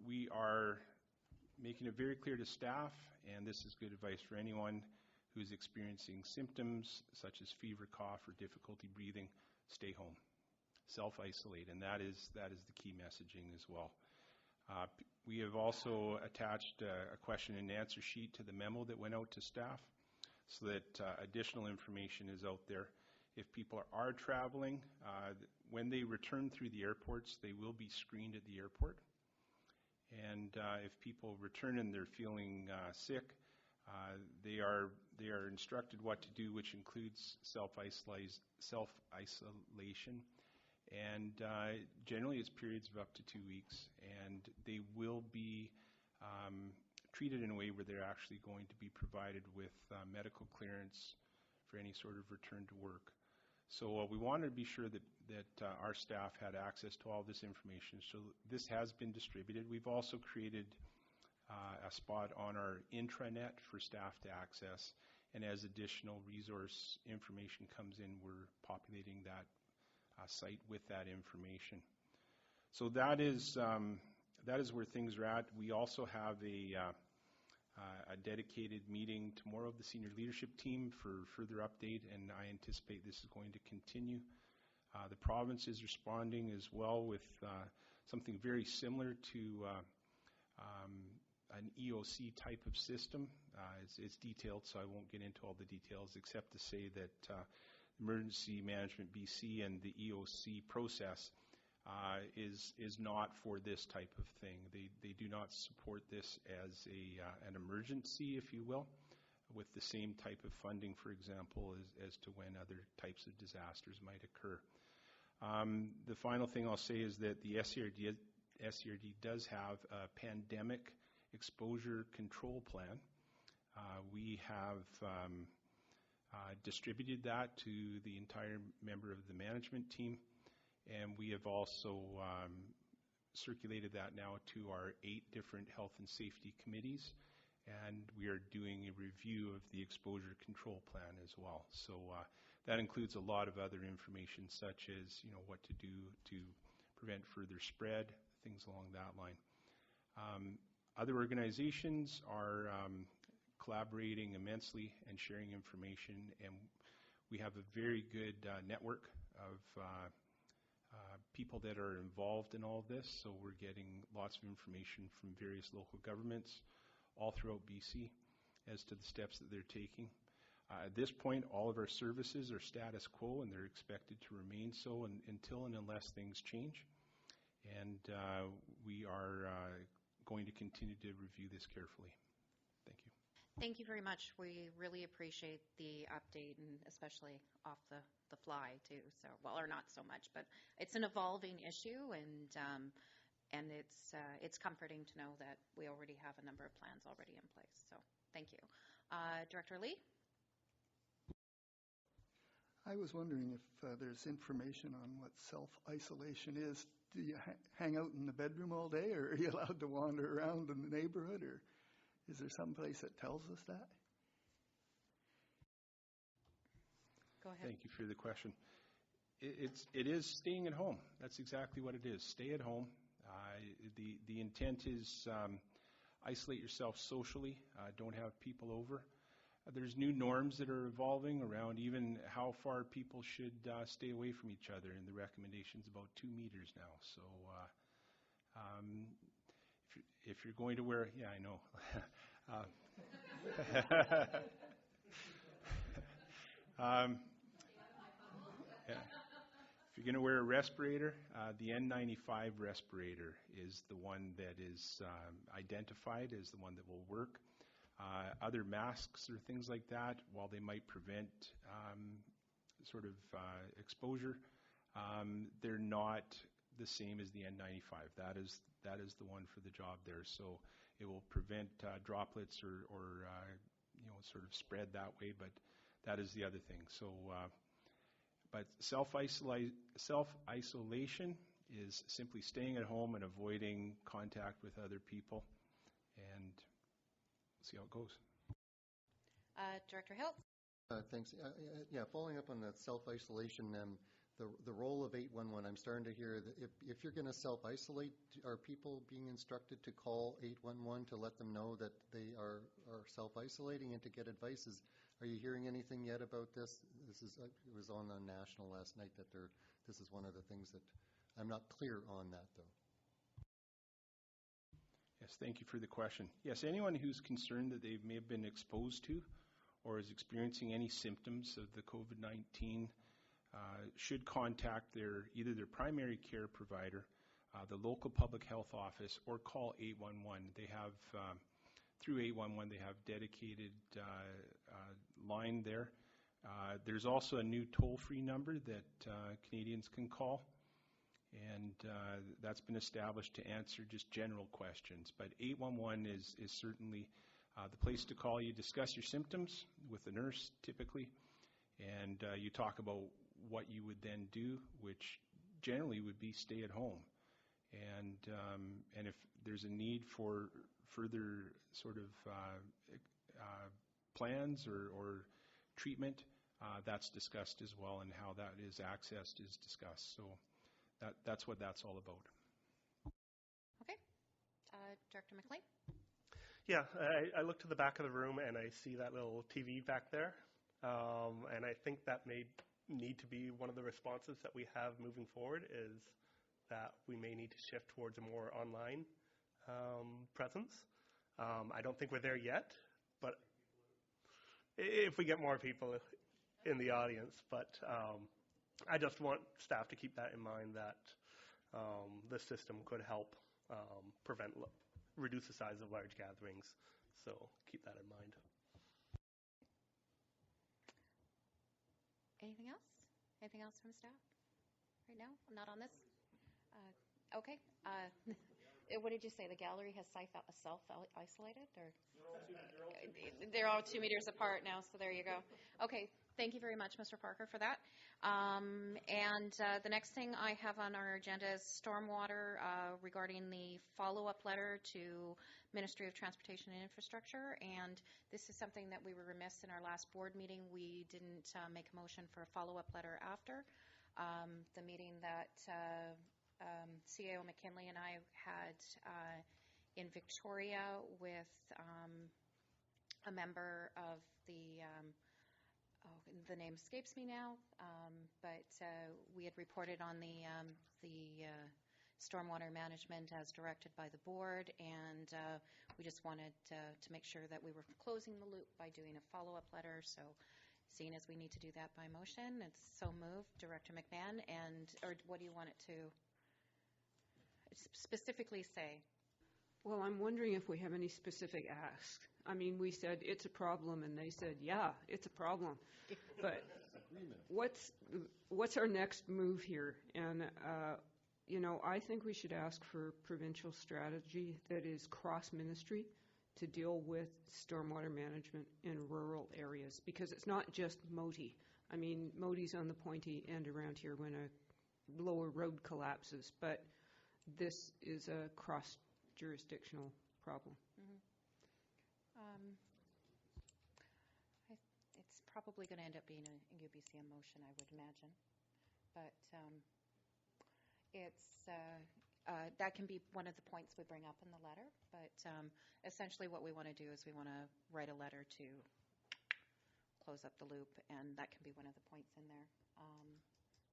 We are making it very clear to staff, and this is good advice for anyone who's experiencing symptoms such as fever, cough, or difficulty breathing: stay home, self-isolate, and that is the key messaging as well. We have also attached a question and answer sheet to the memo that went out to staff, so that additional information is out there. If people are traveling, when they return through the airports, they will be screened at the airport. And if people return and they're feeling sick, they are instructed what to do, which includes self-isolation. And generally it's periods of up to 2 weeks, and they will be treated in a way where they're actually going to be provided with medical clearance for any sort of return to work. So we wanted to be sure that our staff had access to all this information. So this has been distributed. We've also created a spot on our intranet for staff to access, and as additional resource information comes in, we're populating that site with that information. So that is where things are at. We also have a dedicated meeting tomorrow of the senior leadership team for further update, and I anticipate this is going to continue. The province is responding as well with something very similar to an EOC type of system. It's detailed, so I won't get into all the details, except to say that Emergency Management BC and the EOC process is not for this type of thing. They do not support this as an emergency, if you will, with the same type of funding, for example, as to when other types of disasters might occur. The final thing I'll say is that the SCRD does have a pandemic exposure control plan. We have distributed that to the entire member of the management team, and we have also circulated that now to our 8 different health and safety committees, and we are doing a review of the exposure control plan as well. So that includes a lot of other information, such as what to do to prevent further spread, things along that line. Other organizations are collaborating immensely and sharing information, and we have a very good network of people that are involved in all of this, so we're getting lots of information from various local governments all throughout BC as to the steps that they're taking. At this point, all of our services are status quo, and they're expected to remain so until and unless things change. And we are going to continue to review this carefully. Thank you. Thank you very much. We really appreciate the update, and especially off the fly too. So, well, or not so much, but it's an evolving issue, and it's comforting to know that we already have a number of plans already in place. So, thank you, Director Lee. I was wondering if there's information on what self-isolation is. Do you hang out in the bedroom all day, or are you allowed to wander around in the neighborhood, or is there some place that tells us that? Go ahead. Thank you for the question. It is staying at home. That's exactly what it is. Stay at home. The intent is isolate yourself socially. Don't have people over. There's new norms that are evolving around even how far people should stay away from each other, and the recommendation's about 2 meters now. So if you're going to wear, yeah, I know. Yeah. If you're going to wear a respirator, the N95 respirator is the one that is identified as the one that will work. Other masks or things like that, while they might prevent exposure, they're not the same as the N95. That is the one for the job there. So it will prevent droplets or spread that way, but that is the other thing. So, but self-isolation is simply staying at home and avoiding contact with other people, and see how it goes. Director Hilt. Thanks. Yeah, following up on that self-isolation, the role of 811, I'm starting to hear that if you're going to self-isolate, are people being instructed to call 811 to let them know that they are self-isolating and to get advice? Are you hearing anything yet about this? It was on national last night that this is one of the things that I'm not clear on that, though. Yes, thank you for the question. Yes, anyone who's concerned that they may have been exposed to or is experiencing any symptoms of the COVID-19 should contact either their primary care provider, the local public health office, or call 811. They have, through 811, they have dedicated line there. There's also a new toll-free number that Canadians can call, and that's been established to answer just general questions. But 811 is certainly the place to call. You discuss your symptoms with the nurse, typically, and you talk about what you would then do, which generally would be stay at home. And if there's a need for further plans or treatment, that's discussed as well, and how that is accessed is discussed. So that's what that's all about. Okay. Director McLean? Yeah, I look to the back of the room and I see that little TV back there. And I think that may need to be one of the responses that we have moving forward, is that we may need to shift towards a more online presence. I don't think we're there yet, but if we get more people in the audience. But I just want staff to keep that in mind, that This system could help reduce the size of large gatherings. So keep that in mind. Anything else? Anything else from staff right now? Not on this? Okay. What did you say? The gallery has self-isolated? Or? They're all 2 meters apart now, so there you go. Okay. Thank you very much, Mr. Parker, for that. The next thing I have on our agenda is stormwater regarding the follow-up letter to Ministry of Transportation and Infrastructure. And this is something that we were remiss in our last board meeting. We didn't make a motion for a follow-up letter after the meeting that CAO McKinley and I had in Victoria with a member of the name escapes me now, but we had reported on the stormwater management as directed by the board, and we just wanted to make sure that we were closing the loop by doing a follow-up letter. So seeing as we need to do that by motion, it's so moved. Director McMahon, or what do you want it to specifically say? Well, I'm wondering if we have any specific asks. I mean, we said it's a problem, and they said, yeah, it's a problem. But what's our next move here? And, I think we should ask for provincial strategy that is cross-ministry to deal with stormwater management in rural areas, because it's not just Moti. I mean, Moti's on the pointy end around here when a lower road collapses, but this is a cross-jurisdictional problem. Mm-hmm. It's probably going to end up being a UBCM motion, I would imagine. But that can be one of the points we bring up in the letter. But essentially what we want to do is we want to write a letter to close up the loop, and that can be one of the points in there.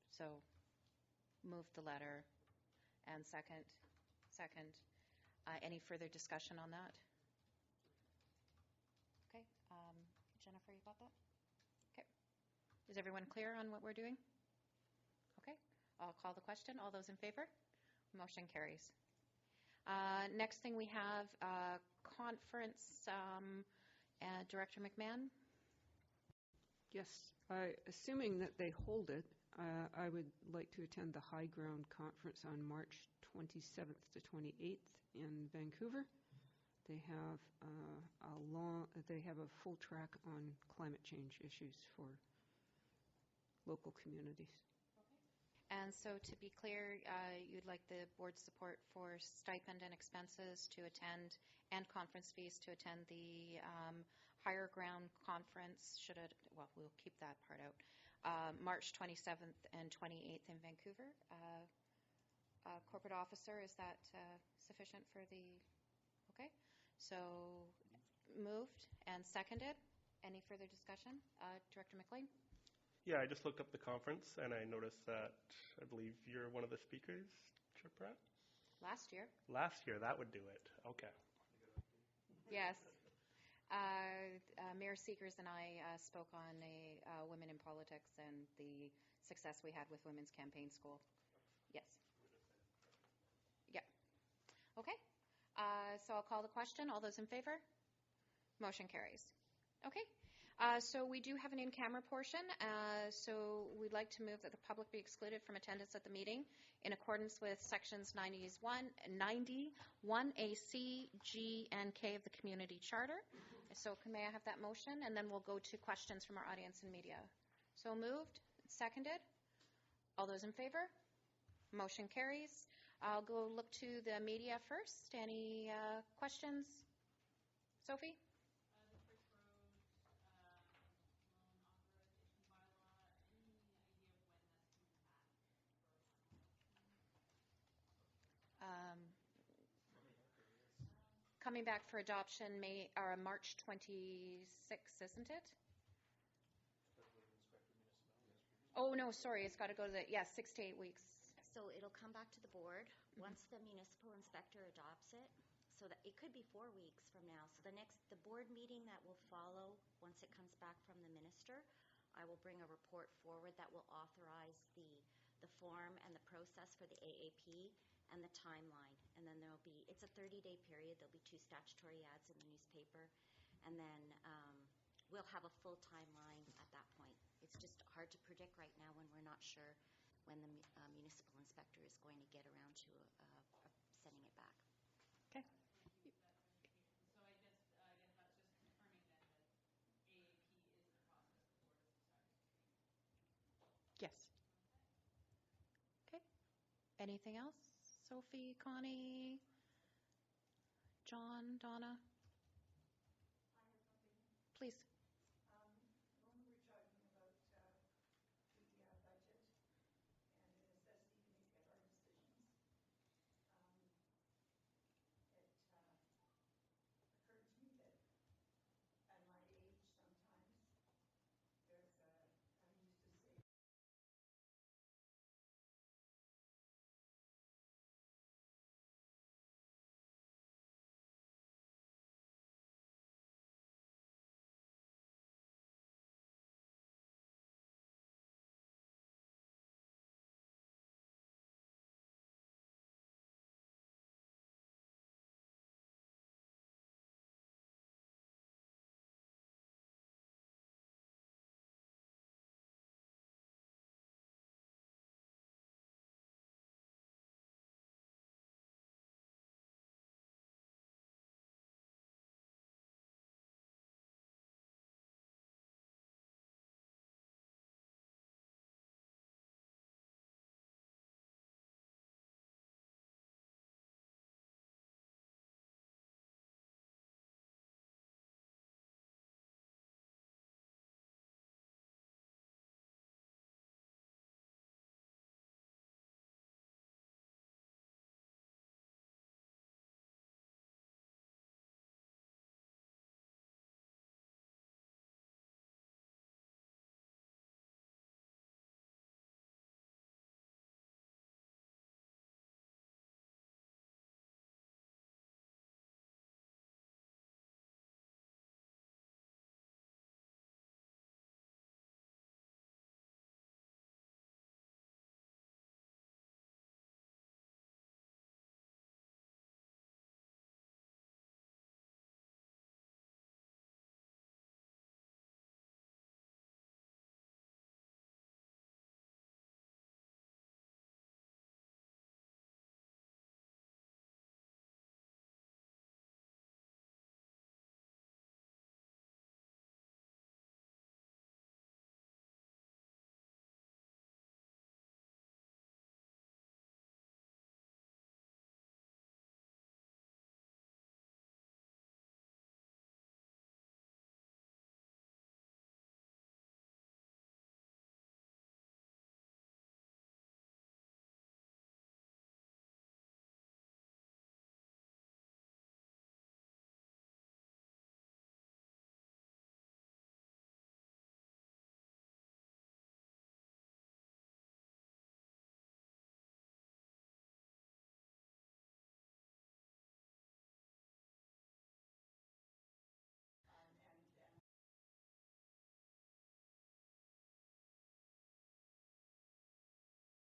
So move the letter. And second, any further discussion on that? Okay. Jennifer, you got that? Okay. Is everyone clear on what we're doing? Okay. I'll call the question. All those in favor? Motion carries. Next thing we have conference. Director McMahon? Yes. Assuming that they hold it, I would like to attend the High Ground Conference on March 27th to 28th in Vancouver. They have a full track on climate change issues for local communities. And so to be clear, you'd like the board's support for stipend and expenses to attend and conference fees to attend the Higher Ground Conference, we'll keep that part out, March 27th and 28th in Vancouver. Corporate officer, is that sufficient for the, okay? So moved and seconded. Any further discussion? Director McLean? Yeah, I just looked up the conference, and I noticed that I believe you're one of the speakers, Chair Pratt? Last year. Last year, that would do it. Okay. Yes. Mayor Seekers and I spoke on Women in Politics and the success we had with Women's Campaign School. Yes. Yeah. Okay. So I'll call the question. All those in favor? Motion carries. Okay. So we do have an in-camera portion. So we'd like to move that the public be excluded from attendance at the meeting in accordance with sections 91A, C, G, and K of the Community Charter. So may I have that motion? And then we'll go to questions from our audience and media. So moved, seconded. All those in favor? Motion carries. I'll go look to the media first. Any questions? Sophie? Coming back for adoption March 26th, isn't it? Oh, no, sorry. It's got to go to 6 to 8 weeks. So it'll come back to the board once the municipal inspector adopts it. So that it could be 4 weeks from now. So the board meeting that will follow once it comes back from the minister, I will bring a report forward that will authorize the the form and the process for the AAP and the timeline. And then it's a 30-day period. There'll be 2 statutory ads in the newspaper. And then we'll have a full timeline at that point. It's just hard to predict right now when we're not sure when the municipal inspector is going to get around to sending it back. Okay. So I guess that's just confirming then that AAP is the process the board has decided to take. Yes. Okay. Anything else? Sophie, Connie, John, Donna? Please. When we were talking about the budget and the necessity to make hard decisions, it occurred to me that at my age sometimes there's I used to say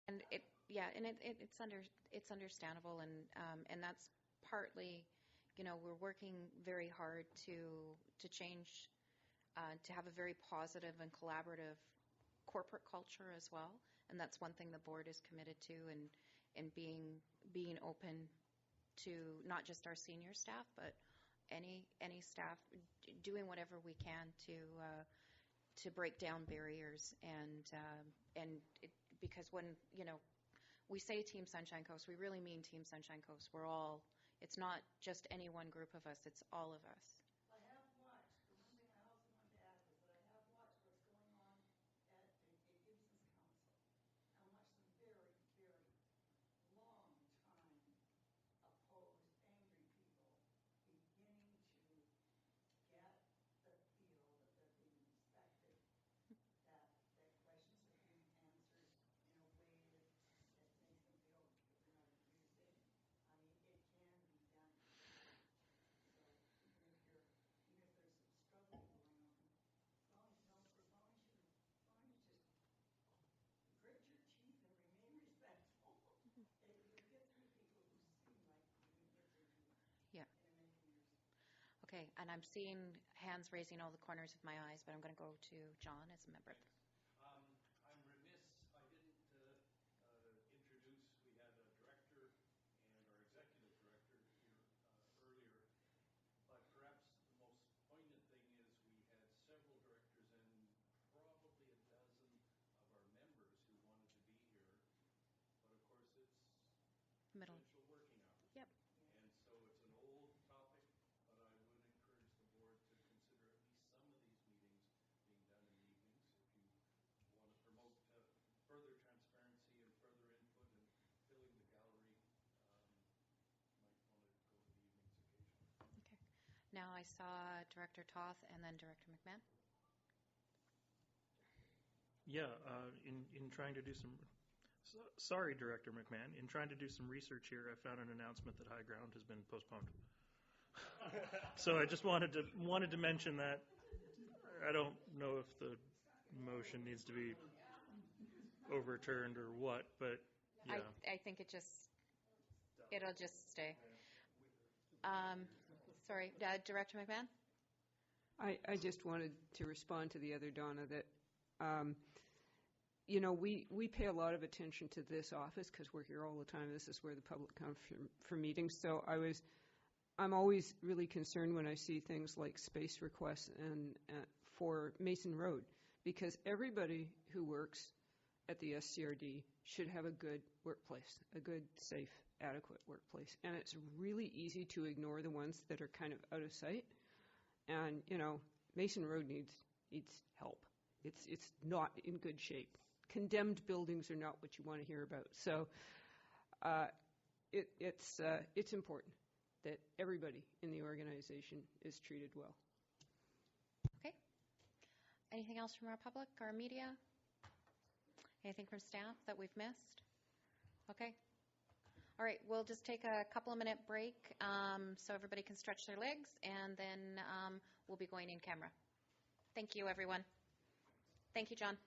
And it's understandable, and that's partly, we're working very hard to change, to have a very positive and collaborative corporate culture as well, and that's one thing the board is committed to, and being open to not just our senior staff, but any staff, doing whatever we can to break down barriers because when we say Team Sunshine Coast, we really mean Team Sunshine Coast. It's not just any one group of us, it's all of us. I have watched, the one thing I also wanted to add was that I have watched what's going on at Gibson's Council. I watched some very, very long time opposed, angry people beginning to get the feel that they're being respected, that questions are being answered in a way that makes them feel that they're not abusing. I mean, it can be done. So even if you're Okay, and I'm seeing hands raising all the corners of my eyes, but I'm going to go to John as a member. I'm remiss, I didn't introduce, we had a director and our executive director here earlier, but perhaps the most poignant thing is we had several directors and probably a dozen of our members who wanted to be here, but of course it's Middle. potential working hours. Yep. And so it's an old topic, but I would encourage the board to consider at least some of these meetings being done in the evenings. If you want to promote further transparency and further input and filling the gallery, might want to go to the evenings occasionally. Okay. Now I saw Director Toth and then Director McMahon. Yeah, in trying to do some, sorry, Director McMahon, in trying to do some research here, I found an announcement that High Ground has been postponed. So I just wanted to mention that. I don't know if the motion needs to be overturned or what, but yeah. I think it'll just stay. Sorry, Director McMahon? I just wanted to respond to the other Donna that, we pay a lot of attention to this office because we're here all the time. This is where the public comes for meetings. So I'm always really concerned when I see things like space requests and for Mason Road, because everybody who works at the SCRD should have a good workplace, a good, safe, adequate workplace. And it's really easy to ignore the ones that are kind of out of sight. And, Mason Road needs help. It's not in good shape. Condemned buildings are not what you want to hear about. So it's important that everybody in the organization is treated well. Okay. Anything else from our public, our media? Anything from staff that we've missed? Okay. All right, we'll just take a couple of minute break so everybody can stretch their legs, and then we'll be going in camera. Thank you, everyone. Thank you, John.